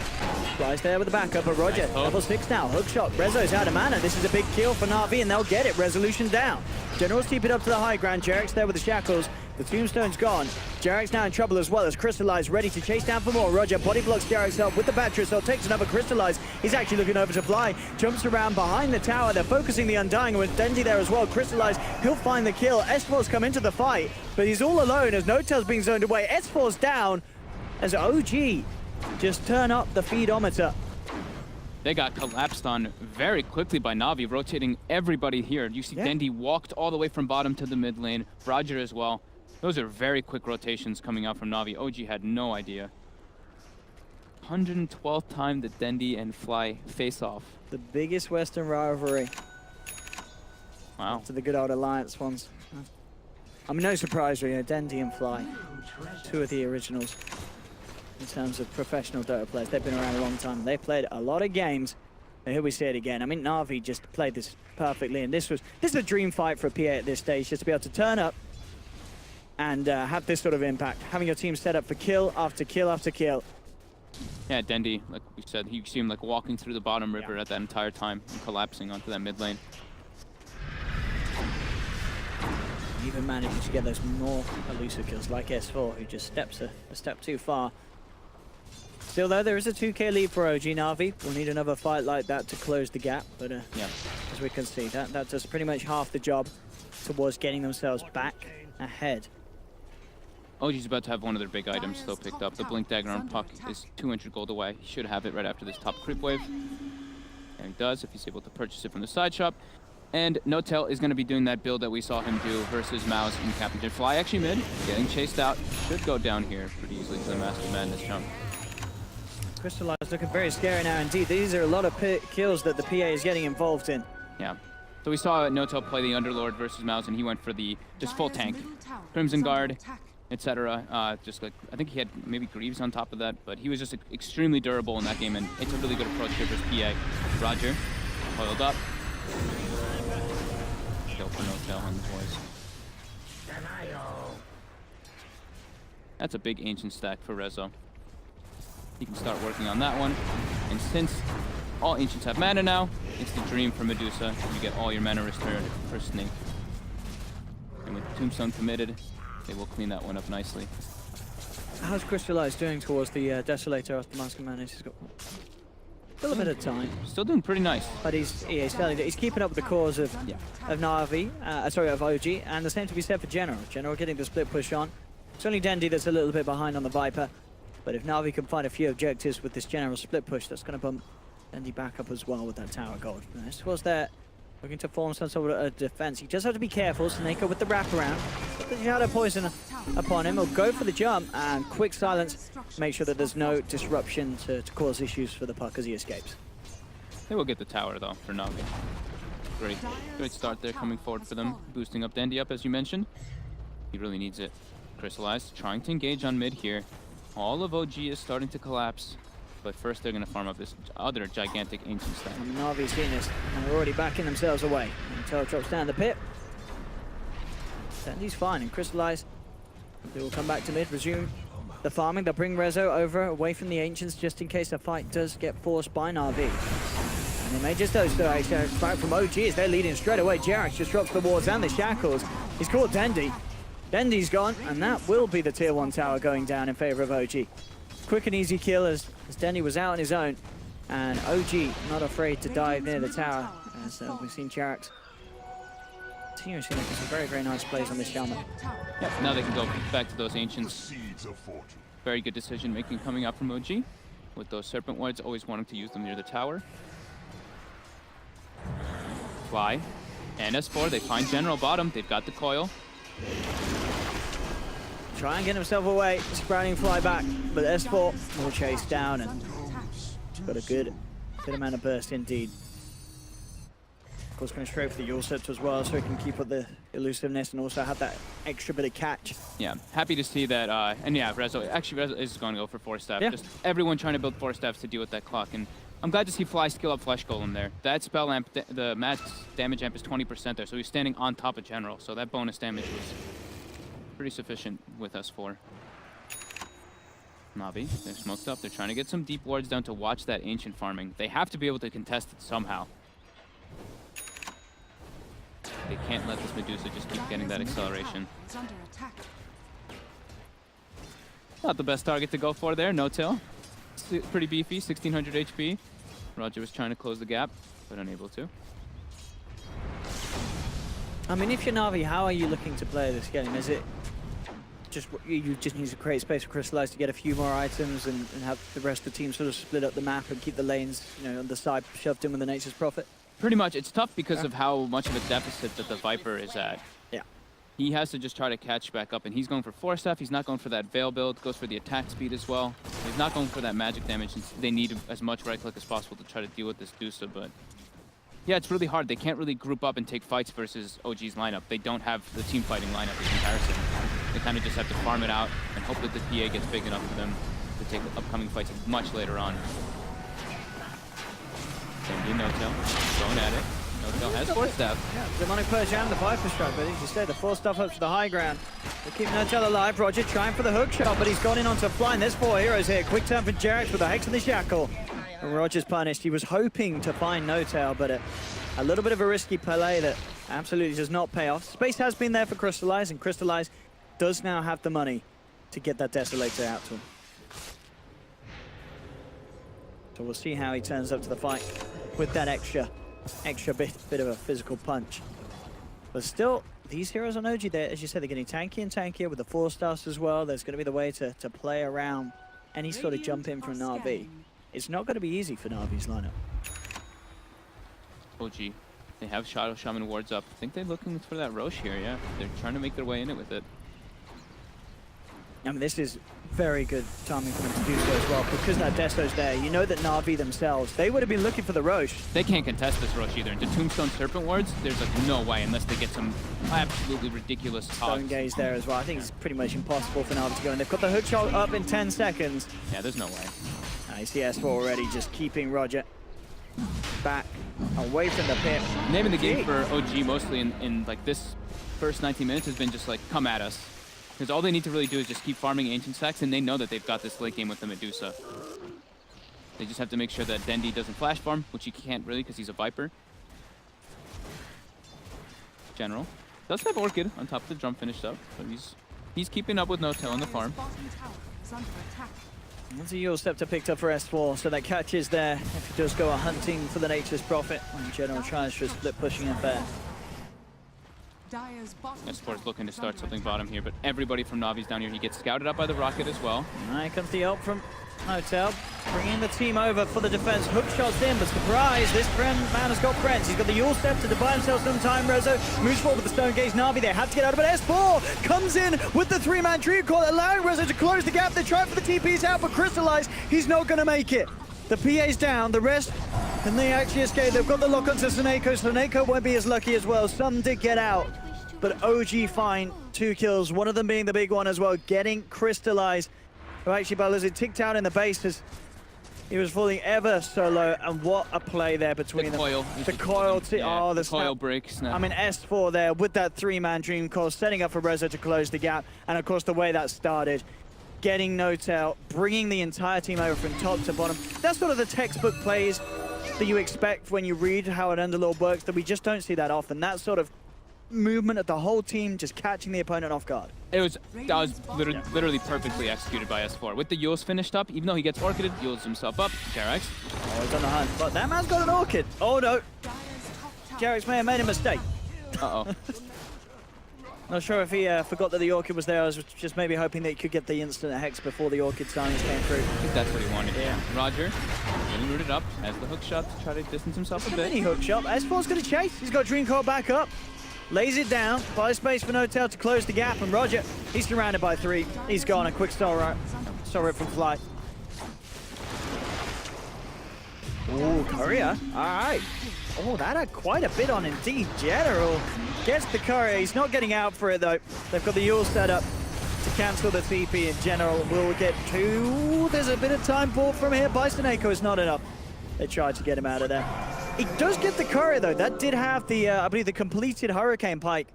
Flies there with the backup, but Roger, Nice hook. level 6 now. Hook shot. Rezo's out of mana. This is a big kill for Na'Vi, and they'll get it. Resolution down. Generals keep it up to the high ground. Jerax there with the shackles. The Tombstone's gone. Jerax now in trouble as well as Crystallize ready to chase down for more. Roger body blocks Jerax up with the battery, so takes another Crystallize. He's actually looking over to Fly. Jumps around behind the tower. They're focusing the Undying with Dendy there as well. Crystallize, he'll find the kill. S4's come into the fight, but he's all alone as No-Tail's being zoned away. S4's down as OG just turn up the feedometer. They got collapsed on very quickly by Na'Vi, rotating everybody here. You see Dendy walked all the way from bottom to the mid lane. Roger as well. Those are very quick rotations coming out from Na'Vi. OG had no idea. 112th time that Dendy and Fly face off. The biggest Western rivalry Wow. to the good old Alliance ones. I mean, no surprise really, Dendy and Fly, two of the originals in terms of professional Dota players. They've been around a long time. They played a lot of games, and here we see it again. I mean, Na'Vi just played this perfectly, and this is a dream fight for a PA at this stage, just to be able to turn up and have this sort of impact, having your team set up for kill after kill after kill. Yeah, Dendy, like we said, he seemed like walking through the bottom river at that entire time and collapsing onto that mid lane. Even manages to get those more elusive kills like S4, who just steps a step too far. Still though, there is a 2k lead for OG Na'Vi. We'll need another fight like that to close the gap, but Yeah. as we can see, that does pretty much half the job towards getting themselves back ahead. OG's about to have one of their big items still picked up. The Blink Dagger on Puck is 200 gold away. He should have it right after this top creep wave. And he does if he's able to purchase it from the side shop. And Notel is going to be doing that build that we saw him do versus Mouse in Captain Jim. Fly actually mid, getting chased out. Should go down here pretty easily to the Master Madness jump. Crystallize looking very scary now indeed. These are a lot of kills that the PA is getting involved in. Yeah. So we saw Notel play the Underlord versus Mouse, and he went for the just full tank. Crimson Guard, etc. Just like, I think he had maybe Greaves on top of that, but he was just extremely durable in that game, and it's a really good approach here versus PA. Roger, coiled up. Kill for Notel on the boys. That's a big ancient stack for Rezo. He can start working on that one. And since all ancients have mana now, it's the dream for Medusa. You get all your mana restored for Snake. And with Tombstone committed, they will clean that one up nicely. How's Crystallize doing towards the Desolator after the Master Madness? He's got a little bit of time. Still doing pretty nice. But he's keeping up with the cause of Na'Vi, of OG, and the same to be said for General. General getting the split push on. It's only Dendi that's a little bit behind on the Viper, but if Na'Vi can find a few objectives with this General split push, that's going to bump Dendi back up as well with that Tower Gold. This was there, looking to form some sort of a defense. You just have to be careful, Snake with the wraparound. Put the Shadow Poison upon him. He'll go for the jump and quick silence. Make sure that there's no disruption to cause issues for the puck as he escapes. They will get the tower though for Na'Vi. Great start there coming forward for them. Boosting up Dendi up as you mentioned. He really needs it. Crystallized, trying to engage on mid here. All of OG is starting to collapse. But first they're going to farm up this other gigantic ancient stack. And Na'Vi's seen this, and they're already backing themselves away. Until drops down the pit. Dendi's fine, and Crystallize. They will come back to mid, resume the farming. They'll bring Rezo over, away from the Ancients, just in case the fight does get forced by Na'Vi. And they may just do so. Back from OG as they're leading straight away. Jerax just drops the wards and the shackles. He's caught Dendi. Dendi's gone, and that will be the tier 1 tower going down in favor of OG. Quick and easy kill as Dendi was out on his own. And OG not afraid to dive near the tower, as we've seen Jerax seriously making some very, very nice plays on this Shaman. Yep, now they can go back to those Ancients. Very good decision making coming up from OG. With those Serpent Wards, always wanting to use them near the tower. Fly. And S4, they find General bottom. They've got the coil. Try and get himself away, sprouting fly back, but S4 will chase down and got a good amount of burst indeed. Of course, going straight for the Yule Scepter as well, so he can keep up the elusiveness and also have that extra bit of catch. Yeah, happy to see that. And yeah, Rezo is going to go for 4-staff. Yeah. Just everyone trying to build 4 staffs to deal with that clock. And I'm glad to see Fly skill up Flesh Golem there. That spell amp, the max damage amp is 20% there, so he's standing on top of General. So that bonus damage was pretty sufficient with S4. Na'Vi, they're smoked up. They're trying to get some deep wards down to watch that ancient farming. They have to be able to contest it somehow. They can't let this Medusa just keep getting that acceleration. Not the best target to go for there, No-Till. Pretty beefy, 1600 HP. Roger was trying to close the gap, but unable to. I mean, if you're Na'Vi, how are you looking to play this game? Is it just you just need to create space for Crystallize to get a few more items and have the rest of the team sort of split up the map and keep the lanes, you know, on the side shoved in with the Nature's Prophet? Pretty much. It's tough because of how much of a deficit that the Viper is at. Yeah. He has to just try to catch back up, and he's going for 4-staff. He's not going for that Veil build. Goes for the attack speed as well. He's not going for that magic damage, since they need as much right-click as possible to try to deal with this Dusa, but yeah, it's really hard. They can't really group up and take fights versus OG's lineup. They don't have the team fighting lineup in comparison. They kind of just have to farm it out and hope that the PA gets big enough for them to take upcoming fights much later on. Dendi, No-Till, going at it. No-Till has 4-staff. Yeah, Demonic Purge and the Viper Strike, but as you said, the 4-staff up to the high ground. They keep No-Till alive. Roger trying for the hook shot, but he's gone in onto Fly, and there's 4 heroes here. Quick turn for Jerax with the Hex and the Shackle. And Roger's punished. He was hoping to find No-Till, but a little bit of a risky play that absolutely does not pay off. Space has been there for Crystallize, and Crystallize does now have the money to get that Desolator out to him. So we'll see how he turns up to the fight with that extra bit of a physical punch. But still, these heroes on OG, there, as you said, they're getting tanky and tankier with the 4-stars as well. There's going to be the way to play around any sort of jump in from Na'Vi. It's not going to be easy for Na'Vi's lineup. OG They have Shadow Shaman wards up. I think they're looking for that Roche here, yeah. They're trying to make their way in it with it. I mean, this is very good timing for them to do so as well, because that Desto's there. You know that Na'Vi themselves, they would have been looking for the Roche. They can't contest this Roche either. Into Tombstone Serpent wards, there's like no way unless they get some absolutely ridiculous Stone tops. Gaze there as well. I think it's pretty much impossible for Na'Vi to go in. They've got the hook shot up in 10 seconds. Yeah, there's no way. Nice, the S4 already just keeping Roger back away from the pit. Naming the game for OG mostly in like this first 19 minutes has been just like, come at us. Because all they need to really do is just keep farming Ancient Stacks, and they know that they've got this late game with the Medusa. They just have to make sure that Dendi doesn't flash farm, which he can't really because he's a Viper. General does have Orchid on top of the drum finished up, but he's keeping up with No-Tail in the farm. Bottom tower is under attack. Once a Yule Scepter picked up for S4, so that catch is there. If he does go a hunting for the Nature's Prophet, and General tries for a split pushing in there. Dire's bottom S4 is looking to tower start is something under bottom here, but everybody from Navi's down here. He gets scouted up by the rocket as well. And here comes the help from Hotel, bringing the team over for the defense. Hook shots in, but surprise, this man has got friends. He's got the Yule Step to buy himself some time. Rezo moves forward with the Stone Gaze. Na'Vi, they have to get out of it. S4 comes in with the three-man Dream Call, allowing Rezo to close the gap. They try for the TPs out, but Crystallize, he's not going to make it. The PA's down, the rest, and they actually escape. They've got the lock onto Soneko. Soneko won't be as lucky as well. Some did get out, but OG fine 2 kills, one of them being the big one as well, getting Crystallized. Who actually, Balazar ticked out in the base as he was falling ever so low, and what a play there between The coil. them. The coil, Yeah, the coil snap. break, snap. I mean, S4 there with that three-man Dream Call, setting up for Rezo to close the gap, and of course the way that started, getting No-Tail, bringing the entire team over from top to bottom. That's sort of the textbook plays that you expect when you read how an Underlord works, that we just don't see that often. That sort of movement of the whole team just catching the opponent off guard. That was literally perfectly executed by S4. With the Yules finished up, even though he gets Orchided, Yules himself up. Jerax. Oh, he's on the hunt, but that man's got an Orchid. Oh no, Dire's top tower. Jerax may have made a mistake. Uh-oh. Not sure if he forgot that the Orchid was there. I was just maybe hoping that he could get the instant Hex before the Orchid silence came through. I think that's what he wanted. Yeah. Roger getting rooted up as the hook shot to try to distance himself a bit. Mini hook shot. S4's going to chase. He's got Dream Core back up. Lays it down. Buys space for No-Tail to close the gap. And Roger, he's surrounded by 3. He's gone. A quick star rip from Fly. Oh, Courier. All right. Oh, that had quite a bit on indeed. General gets the Courier. He's not getting out for it, though. They've got the Yule set up to cancel the TP, and General will get 2. There's a bit of time bought from here. Bison Echo is not enough. They tried to get him out of there. He does get the Courier, though. That did have the, I believe, the completed Hurricane Pike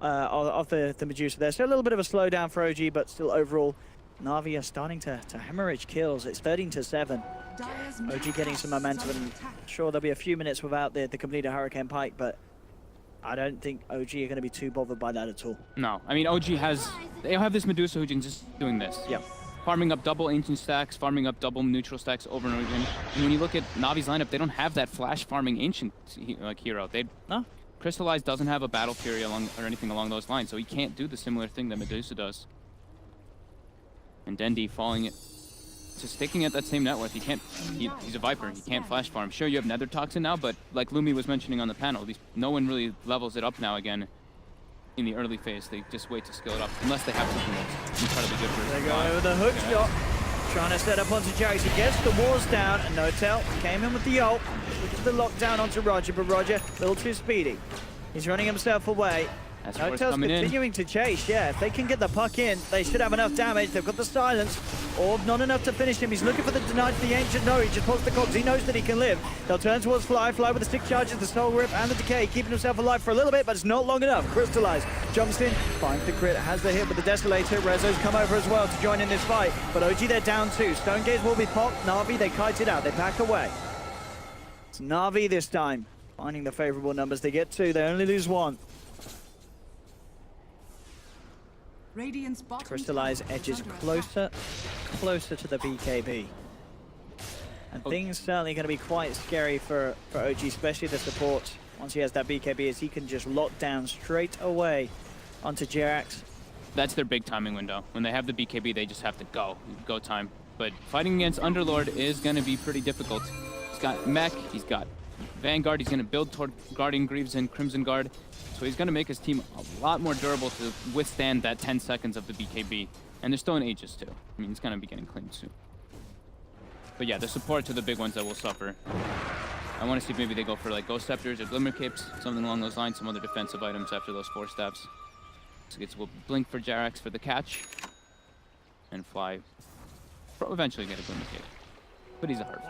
of the Medusa there. So a little bit of a slowdown for OG, but still overall, Na'Vi are starting to hemorrhage kills. It's 13-7. OG getting some momentum, and sure, there'll be a few minutes without the completed Hurricane Pike, but I don't think OG are going to be too bothered by that at all. No, I mean, OG they have this Medusa who's just doing this. Yep. Farming up double Ancient Stacks, farming up double neutral stacks over and over again. And when you look at Navi's lineup, they don't have that flash farming Ancient hero. No? Crystallize doesn't have a Battle Fury or anything along those lines, so he can't do the similar thing that Medusa does. And Dendi falling to sticking at that same net worth. He's a Viper. He can't flash farm. Sure, you have Nether Toxin now, but like Lumi was mentioning on the panel, no one really levels it up now again in the early phase. They just wait to skill it up, unless they have something that's incredibly good for his They go over the hook shot, trying to set up onto Jax. He gets the walls down, and No-Tail came in with the ult. Look at the lockdown onto Roger, but Roger a little too speedy. He's running himself away. That's No-Tail's coming in. continuing to chase, yeah. If they can get the puck in, they should have enough damage. They've got the silence. Orb not enough to finish him. He's looking for the denied to the Ancient. No, he just pulls the cogs. He knows that he can live. They'll turn towards Fly. Fly with the stick charges, the Soul Rip, and the Decay, keeping himself alive for a little bit, but it's not long enough. Crystallize jumps in, finds the crit, has the hit with the Desolator. Rezo's come over as well to join in this fight, but OG, they're down 2. Stone Gaze will be popped. Na'Vi, they kite it out. They pack away. It's Na'Vi this time, finding the favorable numbers. They get 2. They only lose 1. Radiant's bottom Crystallize tower is edges under closer to the BKB. And things certainly going to be quite scary for OG, especially the support. Once he has that BKB, as he can just lock down straight away onto Jerax. That's their big timing window. When they have the BKB, they just have to go time. But fighting against Underlord is going to be pretty difficult. He's got mech, he's got Vanguard. He's going to build toward Guardian Greaves and Crimson Guard. So he's going to make his team a lot more durable to withstand that 10 seconds of the BKB. And they're still in Aegis too. I mean, it's going to be getting claimed soon. But yeah, the support to the big ones that will suffer. I want to see if maybe they go for like Ghost Scepters or Glimmer Capes, something along those lines, some other defensive items after those 4 steps. So it's will blink for Jarax for the catch. And Fly. Eventually get a Glimmer Cape. But he's a hard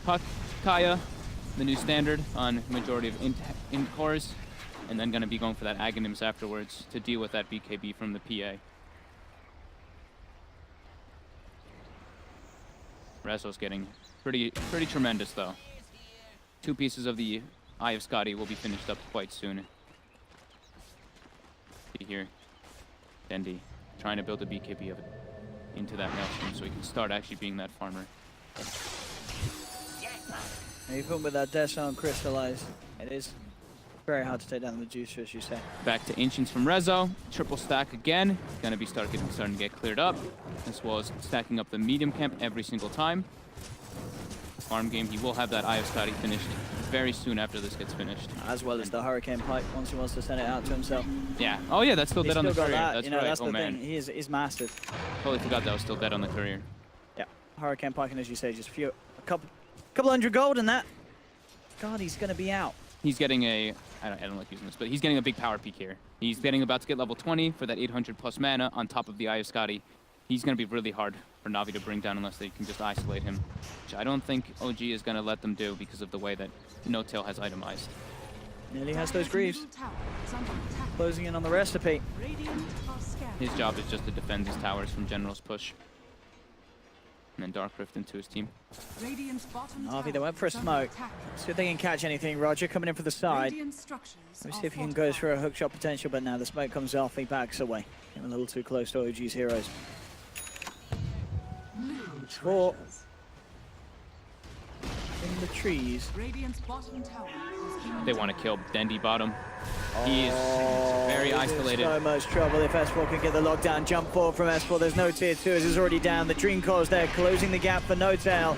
fire. Kaya, the new standard on majority of int cores. And then going to be going for that Aghanims afterwards to deal with that BKB from the PA. Rezo's getting pretty tremendous though. 2 pieces of the Eye of Scotty will be finished up quite soon. See here, Dendi trying to build a BKB of it into that Maelstrom so he can start actually being that farmer. Even with that Death Crystallize, it is very hard to take down the Medusa, as you say. Back to Ancients from Rezo. Triple stack again. Gonna be starting to get cleared up, as well as stacking up the medium camp every single time. Farm game, he will have that Eye of Scotty finished very soon after this gets finished. As well as the Hurricane Pike once he wants to send it out to himself. Yeah. Oh yeah, that's still dead on the courier. That. That's you know, right. that's Oh the man. thing. He's mastered. Totally forgot that was still dead on the courier. Yeah. Hurricane Pike, and as you say, just a couple hundred gold in that. God, he's gonna be out. He's getting a, I don't like using this, but he's getting a big power peak here. He's about to get level 20 for that 800 plus mana on top of the Eye of Scotty. He's going to be really hard for Na'Vi to bring down unless they can just isolate him, which I don't think OG is going to let them do because of the way that No-Tail has itemized. Nearly has those Greaves. Closing in on the recipe. His job is just to defend these towers from General's push. And then Dark Rift into his team. Na'Vi, they went for a smoke. See if they can catch anything. Roger coming in for the side. Let me see if he can go for a hook shot potential, but now the smoke comes off, he backs away. Getting a little too close to OG's heroes. 4 in the trees. They want to kill Dendi bottom. He is very isolated. So much trouble if S4 can get the lockdown. Jump forward from S4. There's no tier 2 as he's already down. The Dream Core's there, closing the gap for No-Tail.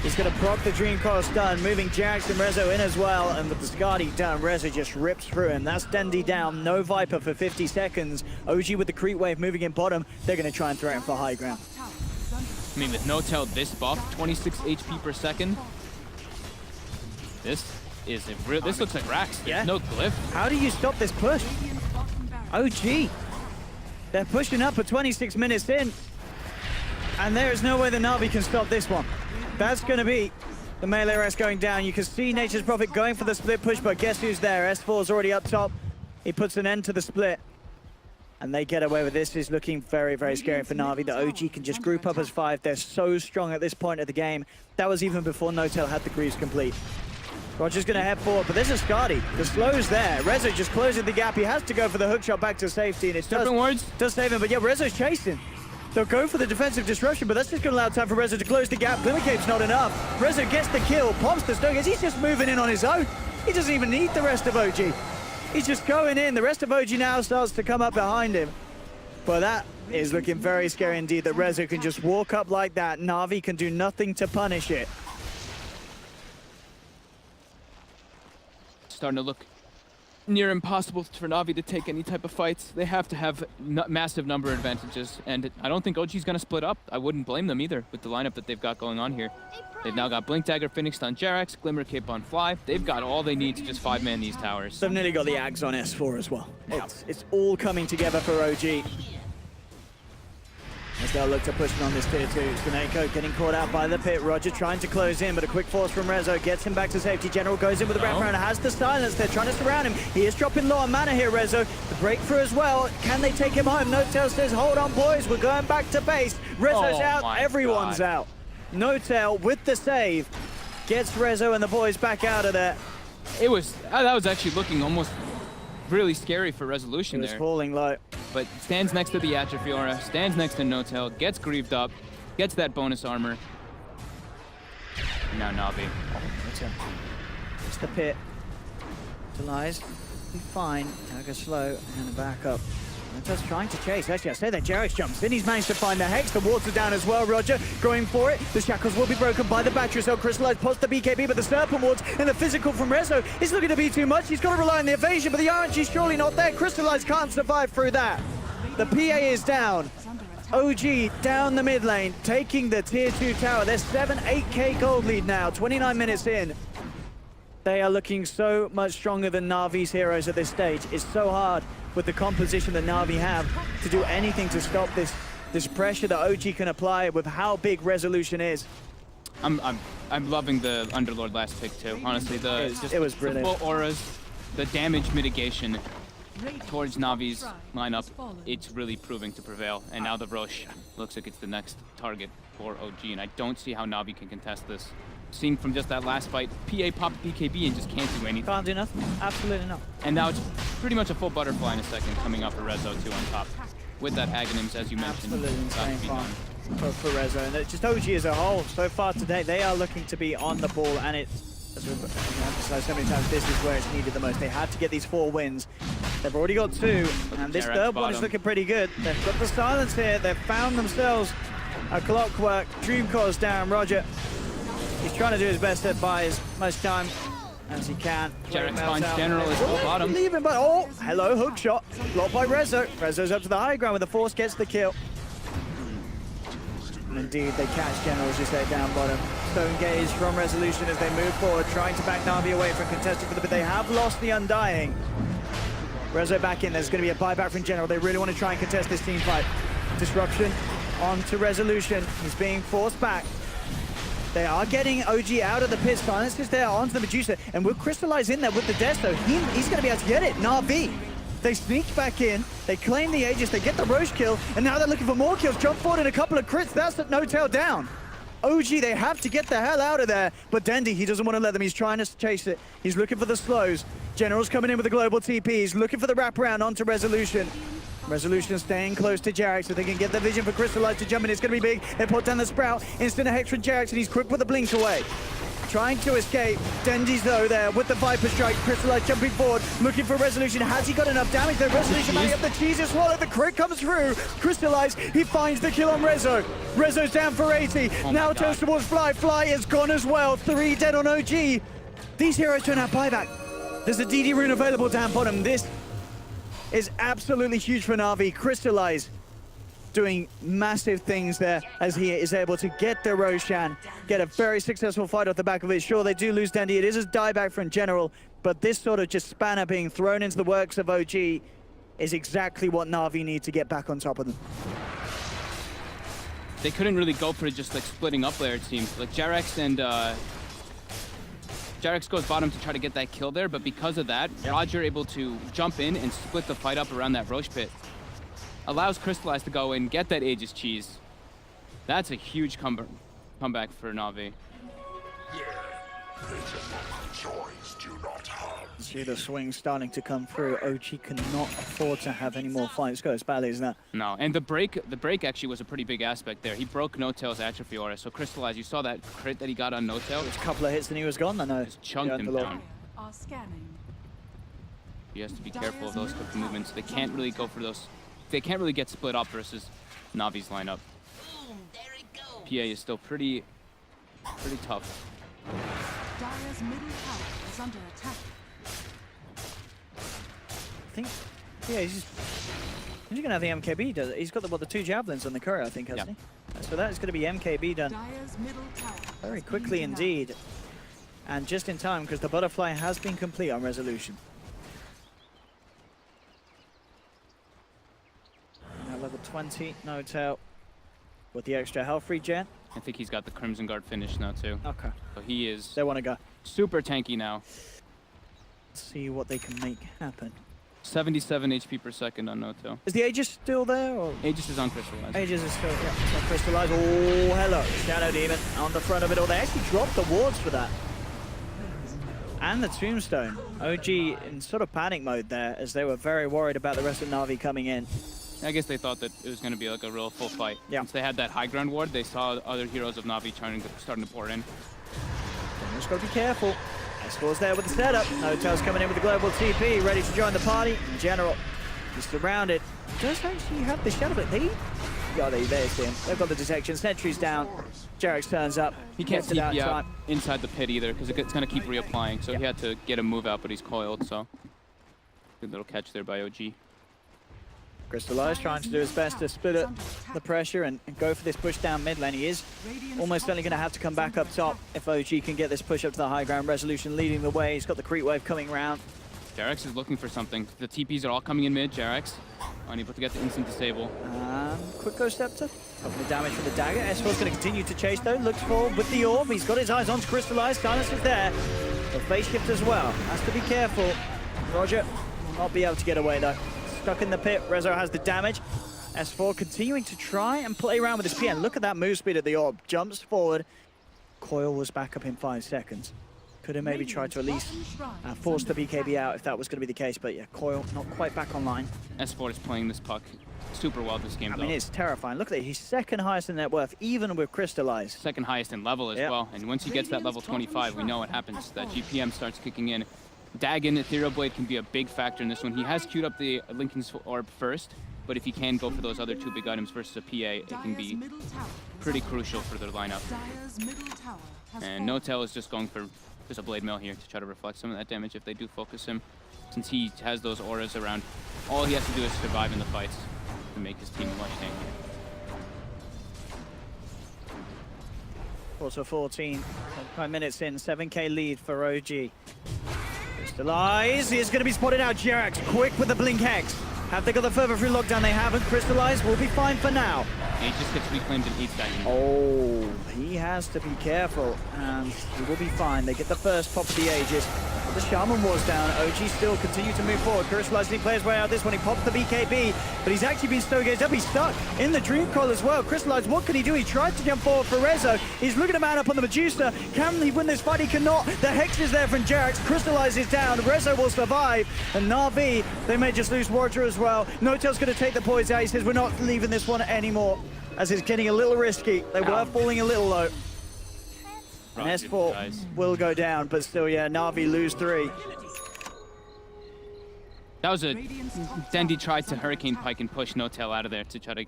He's going to proc the Dream Core stun, moving Jarax and Rezo in as well. And with the Skadi down, Rezo just rips through him. That's Dendi down. No Viper for 50 seconds. OG with the creep wave moving in bottom. They're going to try and threaten for high ground. I mean, with No-Tail this buff, 26 HP per second. This looks like Rax. There's no glyph. How do you stop this push? OG. They're pushing up at 26 minutes in. And there is no way the Na'Vi can stop this one. That's going to be the melee rest going down. You can see Nature's Prophet going for the split push, but guess who's there? S4's already up top. He puts an end to the split. And they get away with this. Is looking very, very scary for Na'Vi. The OG can just group up as 5. They're so strong at this point of the game. That was even before No-Tail had the Greaves complete. Roger's going to head forward, but there's a Skadi. The slow's there. Rezo just closing the gap. He has to go for the hookshot back to safety, and it does save him. But yeah, Rezo's chasing. They'll go for the defensive disruption, but that's just going to allow time for Rezo to close the gap. Glimmer Cape's not enough. Rezo gets the kill, pops the stone. He's just moving in on his own. He doesn't even need the rest of OG. He's just going in. The rest of OG now starts to come up behind him. But that is looking very scary indeed, that Rezo can just walk up like that. Na'Vi can do nothing to punish it. Starting to look near impossible for Na'Vi to take any type of fights. They have to have massive number advantages, and I don't think OG's going to split up. I wouldn't blame them either with the lineup that they've got going on here. They've now got Blink Dagger finished on Jarax, Glimmer Cape on Fly. They've got all they need to just 5-man these towers. They've nearly got the Ags on S4 as well. It's all coming together for OG. As they'll look to push on this tier 2. Skaneko getting caught out by the pit. Roger trying to close in, but a quick force from Rezo gets him back to safety. General goes in with the wraparound, has the silence. They're trying to surround him. He is dropping low on mana here, Rezo. The breakthrough as well. Can they take him home? No-Tail says, hold on, boys. We're going back to base. Rezo's out. Everyone's out. No-Tail with the save gets Rezo and the boys back out of there. That was actually looking almost really scary for resolution there. He was falling low. But stands next to the Atrophiora, stands next to No-Tail, gets grieved up, gets that bonus armor. Now Na'Vi. It's the pit. Delies. Be fine. Dagger slow and back up. Just trying to chase. Actually, I say that Jarek jumps in. He's managed to find the Hex. The wards are down as well. Roger going for it. The shackles will be broken by the battery cell. Crystallized post the BKB, but the Serpent wards and the physical from Rezo is looking to be too much. He's got to rely on the evasion, but the RNG's surely not there. Crystallized can't survive through that. The PA is down. OG down the mid lane, taking the tier 2 tower. They're 8K gold lead now, 29 minutes in. They are looking so much stronger than Na'Vi's heroes at this stage. It's so hard with the composition that Na'Vi have to do anything to stop this pressure that OG can apply with how big Resolution is. I'm loving the Underlord last pick too. Honestly, it was brilliant. The full auras, the damage mitigation towards Na'Vi's lineup, it's really proving to prevail. And now the Roche looks like it's the next target for OG, and I don't see how Na'Vi can contest this. Seeing from just that last fight, PA popped BKB and just can't do anything. Can't do nothing. Absolutely not. And now it's pretty much a full butterfly in a second coming up for Rezo too on top. With that Aghanims, as you mentioned. Absolutely insane farm for Rezo. And just OG as a whole, so far today, they are looking to be on the ball, and it's, as we've emphasized so many times, this is where it's needed the most. They had to get these 4 wins. They've already got 2, and this third one is looking pretty good. They've got the silence here. They've found themselves a clockwork. Dreamcore's down. Roger, he's trying to do his best to buy as much time as he can. Jarek finds General is full bottom. Leaving, but hello, hook shot. Blocked by Rezo. Rezo's up to the high ground with the force, gets the kill. And indeed, they catch General just there down bottom. Stone gaze from Resolution as they move forward, trying to back Na'Vi away from contesting for the bit. They have lost the Undying. Rezo back in. There's going to be a buyback from General. They really want to try and contest this team fight. Disruption onto Resolution. He's being forced back. They are getting OG out of the pit. Silence is there onto the Medusa, and will crystallize in there with the Desto. He's going to be able to get it. Na'Vi. They sneak back in, they claim the Aegis, they get the Roche kill, and now they're looking for more kills. Jump forward and a couple of crits. That's at no tail down. OG, they have to get the hell out of there. But Dendi, he doesn't want to let them. He's trying to chase it. He's looking for the slows. General's coming in with the global TP. He's looking for the wraparound onto Resolution. Resolution staying close to Jarek so they can get the vision for Crystallize to jump in. It's going to be big. They put down the Sprout. Instant Hex from Jarek, and he's quick with the blink away. Trying to escape. Dendi's though there with the Viper Strike. Crystallize jumping forward, looking for Resolution. Has he got enough damage? The Resolution might up the cheese as well. The crit comes through. Crystallize, he finds the kill on Rezo. Rezo's down for 80. Now turns towards Fly. Fly is gone as well. 3 dead on OG. These heroes don't have buyback. There's a DD rune available down bottom. This is absolutely huge for Na'Vi. Crystallize doing massive things there as he is able to get the Roshan, get a very successful fight off the back of it. Sure, they do lose Dendi. It is a dieback from General, but this sort of just spanner being thrown into the works of OG is exactly what Na'Vi need to get back on top of them. They couldn't really go for just like splitting up there, it seems. Like Jarex and Jarex goes bottom to try to get that kill there, but because of that, Roger able to jump in and split the fight up around that Roche pit. Allows Crystallize to go in, get that Aegis cheese. That's a huge comeback for Na'Vi. See the swing starting to come through. OG cannot afford to have any more fights go as badly as that. No, and the break actually was a pretty big aspect there. He broke No-Tail's Atrophy Aura, so Crystallize, you saw that crit that he got on No-Tail? Just a couple of hits and he was gone, I know. Just chunked him down. He has to be careful of those quick movements. They can't really go for those. They can't really get split up versus Na'Vi's lineup. PA is still pretty tough. Dire's middle tower is under attack. I think, yeah, he's gonna have the MKB. Does it? He's got the 2 javelins on the courier, I think, hasn't he? So that is gonna be MKB done very quickly indeed, and just in time because the butterfly has been complete on Resolution. Now level 20, No-Tail with the extra health regen. I think he's got the Crimson Guard finish now too. Okay. So he is. They want to go super tanky now. Let's see what they can make happen. 77 HP per second on No-Tail. Is the Aegis still there? Or? Aegis is on Crystallize. Aegis is still, yeah, it's on Crystallize. Oh, hello. Shadow Demon on the front of it all. They actually dropped the wards for that. And the Tombstone. OG in sort of panic mode there as they were very worried about the rest of Na'Vi coming in. I guess they thought that it was going to be like a real full fight. Yeah. Once they had that high ground ward, they saw other heroes of Na'Vi starting to pour in. Just got to be careful. X4's there with the setup. No-Tail's coming in with the global TP, ready to join the party. General He's surrounded. Does actually have the shadow, but there's him. They've got the detection. Sentry's down. Jarex turns up. He can't gets it out TP in out time. inside the pit either because it's going to keep reapplying. So he had to get a move out, but he's coiled. So good little catch there by OG. Crystallize trying to do his best to split up the pressure and go for this push down mid lane. He is almost certainly going to have to come back up top if OG can get this push up to the high ground. Resolution leading the way. He's got the creep wave coming around. Jarex is looking for something. The TPs are all coming in mid. Jarex unable to get the instant disable. Quick Ghost Scepter. Taking the damage from the dagger. S4's going to continue to chase though. Looks forward with the orb. He's got his eyes on Crystallize. Silence is there. The phase shift as well. Has to be careful. Roger will not be able to get away though. Stuck in the pit. Rezo has the damage. S4 continuing to try and play around with his PN. Look at that move speed of the orb. Jumps forward. Coil was back up in 5 seconds. Could have maybe tried to at least force the BKB out if that was going to be the case. But yeah, Coil not quite back online. S4 is playing this puck super well this game, I mean, it's terrifying. Look at it. He's second highest in net worth, even with Crystallize. Second highest in level as well. And once he gets that level 25, we know what happens. That GPM starts kicking in. Dagon, Ethereal Blade can be a big factor in this one. He has queued up the Linken's Orb first, but if he can go for those other 2 big items versus a PA, it can be pretty crucial for their lineup. And Notel is just going for just a Blade Mill here to try to reflect some of that damage if they do focus him. Since he has those auras around, all he has to do is survive in the fights to make his team much tankier. Quarter 14, 5 minutes in, 7k lead for OG. Crystallize is going to be spotted out. Jarex quick with the Blink Hex. Have they got the further through lockdown? They haven't. Crystallize will be fine for now. And he just gets reclaimed in 8 seconds. Oh, he has to be careful, and he will be fine. They get the first pop of the Aegis. The Shaman Ward's down. OG still continue to move forward. Crystallize didn't play his way out this one. He pops the BKB, but he's actually been stowgazed up. He's stuck in the Dream Coil as well. Crystallize, what can he do? He tried to jump forward for Rezo. He's looking to man up on the Medusa. Can he win this fight? He cannot. The Hex is there from Jarex. Crystallize is down. Rezo will survive. And Na'Vi, they may just lose Roger as well. Notel's going to take the poison out. He says, we're not leaving this one anymore, as it's getting a little risky. They were falling a little low. And S4 will go down, but still, yeah, Na'Vi lose 3. That was a... Dendi tried to Hurricane Pike and push Notel out of there to try to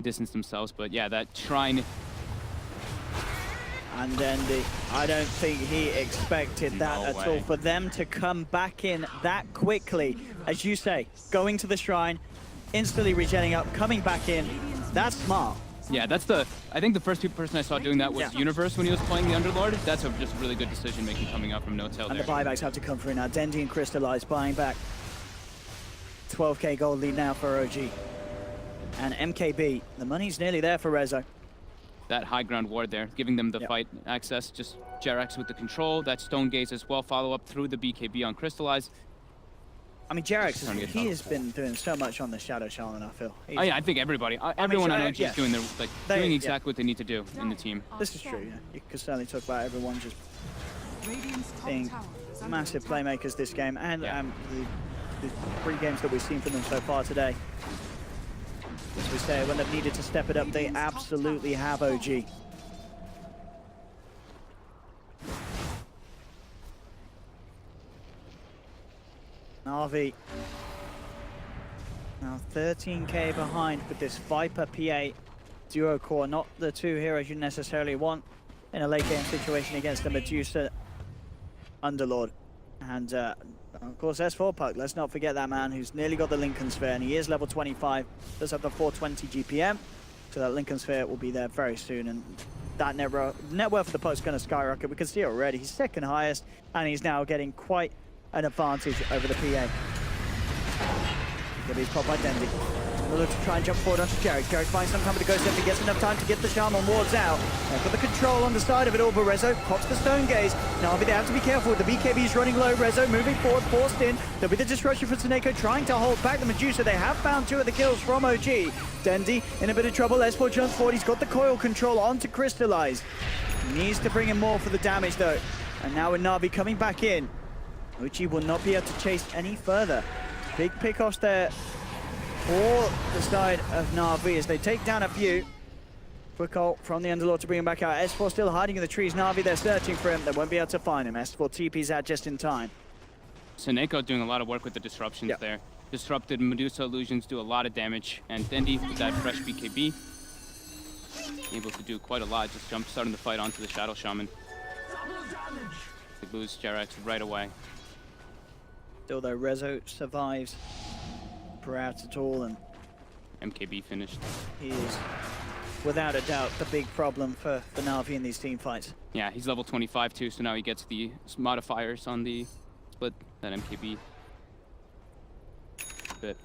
distance themselves, but yeah, that Shrine... And Dendi, I don't think he expected that at all. For them to come back in that quickly, as you say, going to the Shrine, instantly regenerating up, coming back in, that's smart. Yeah, that's the... I think the first person I saw doing that was Universe when he was playing the Underlord. That's just really good decision-making coming out from Notel there. And the buybacks have to come through now. Dendi and Crystallize buying back. 12k gold lead now for OG. And MKB, the money's nearly there for Rezo. That high ground ward there, giving them the fight access. Just Jarex with the control. That Stone Gaze as well. Follow up through the BKB on Crystallize. I mean, Jarex, he has been doing so much on the Shadow Shaman, I feel. Oh, yeah, I think everybody, everyone on OG is doing doing exactly what they need to do in the team. This is true, yeah. You could certainly talk about everyone just being massive playmakers this game, and the 3 games that we've seen from them so far today. As we say, when they've needed to step it up, they absolutely have OG. Na'Vi now 13k behind with this Viper PA duo core, not the 2 heroes you necessarily want in a late game situation against the Medusa Underlord. And of course S4 Puck, let's not forget that man who's nearly got the Lincoln Sphere, and he is level 25, does have the 420 GPM, so that Lincoln Sphere will be there very soon, and that net worth of the Puck's going to skyrocket. We can see it already. He's second highest, and he's now getting quite an advantage over the PA. He's popped by Dendi. We'll look to try and jump forward onto Jarex. Jarex finds some time with the Ghost if he gets enough time to get the Shaman Wards out. They've got the control on the side of it all, but Rezo pops the Stone Gaze. Na'Vi, they have to be careful. The BKB is running low. Rezo moving forward, forced in. There'll be the disruption for Tsuneko trying to hold back the Medusa. They have found 2 of the kills from OG. Dendi in a bit of trouble. S4 jumps forward. He's got the coil control onto Crystallize. He needs to bring in more for the damage though. And now with Na'Vi coming back in, OG will not be able to chase any further. Big pickoffs there for the side of Na'Vi as they take down a few. Quick ult from the Underlord to bring him back out. S4 still hiding in the trees. Na'Vi, they're searching for him. They won't be able to find him. S4 TP's out just in time. Tsuneko doing a lot of work with the disruptions there. Disrupted Medusa illusions do a lot of damage, and Dendi with that fresh BKB, able to do quite a lot, just starting the fight onto the Shadow Shaman. They lose Jerax right away. Still though, Rezo survives. Perhaps at all, and MKB finished. he is without a doubt the big problem for Na'Vi in these team fights. Yeah, he's level 25 too, so now he gets the modifiers on the split, that MKB bit.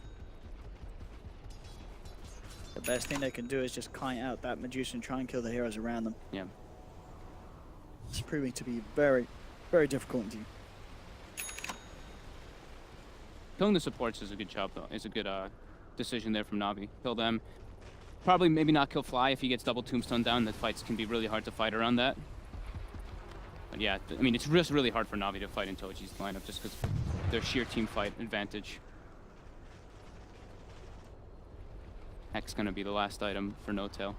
The best thing they can do is just kite out that Medusa and try and kill the heroes around them. Yeah. It's proving to be very, very difficult indeed. Killing the supports is a good job, though. It's a good decision there from Na'Vi. Kill them. Probably maybe not kill Fly if he gets double tombstone down. The fights can be really hard to fight around that. But yeah, I mean, it's just really hard for Na'Vi to fight into OG's lineup just because their sheer team fight advantage. Heck's gonna be the last item for No Tail.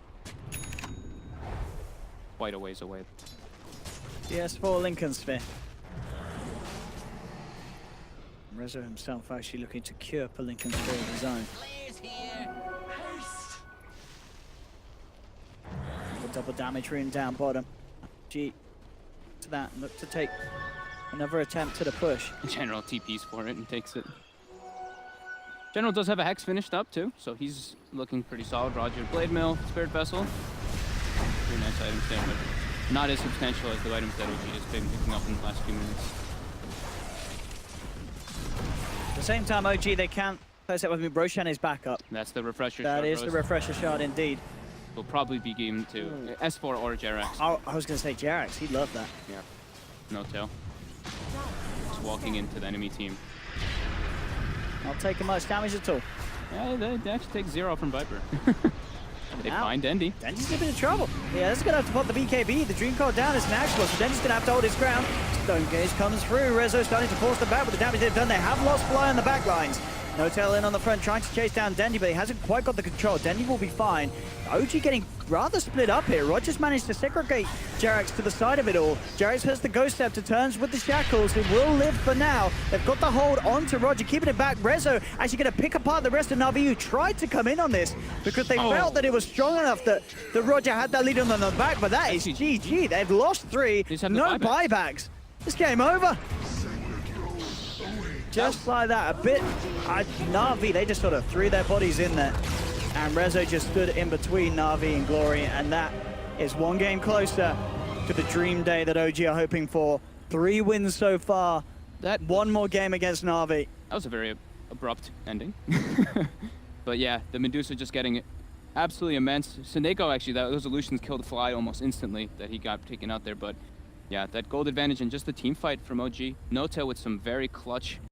Quite a ways away. CS4 Lincoln Sphere. Rezo himself actually looking to cure for Lincoln Sphere of his own. Double damage rune down bottom. G to that and look to take another attempt to the push. General TPs for it and takes it. General does have a Hex finished up too, so he's looking pretty solid. Roger, Blade Mill, Spirit Vessel. Pretty nice items there, but not as substantial as the items that OG has been picking up in the last few minutes. At the same time, OG, they can't close it with me. Broshan is back up. That's the refresher That shard. is the refresher shard indeed. Will probably be given to S4 or Jerax. Oh, I was going to say Jerax. He'd love that. Yeah. No Tail. Just walking into the enemy team. Not taking much damage at all. Yeah, they actually take 0 from Viper. They Now, find Dendi. Dendi's in a bit of trouble. Yeah, this is going to have to put the BKB. The Dream Code down is an actual, so Dendi's going to have to hold his ground. Stone Gauge comes through. Rezo starting to force them back with the damage they've done. They have lost Fly on the back lines. No Tail in on the front, trying to chase down Dendi, but he hasn't quite got the control. Dendi will be fine. OG getting rather split up here. Rogers managed to segregate Jerax to the side of it all. Jerax has the Ghost Scepter, turns with the Shackles, who will live for now. They've got the hold onto Roger, keeping it back. Rezo actually going to pick apart the rest of Na'Vi, who tried to come in on this because they felt that it was strong enough that Roger had that lead on the back, but that is GG. They've lost 3, no buybacks. This game over. Just like that, a bit, Na'Vi, they just sort of threw their bodies in there. And Rezo just stood in between Na'Vi and Glory, and that is one game closer to the dream day that OG are hoping for. 3 wins so far, one more game against Na'Vi. That was a very abrupt ending. But yeah, the Medusa just getting absolutely immense. Seneko actually, those illusions killed Fly almost instantly that he got taken out there, but yeah, that gold advantage and just the team fight from OG. No Tail with some very clutch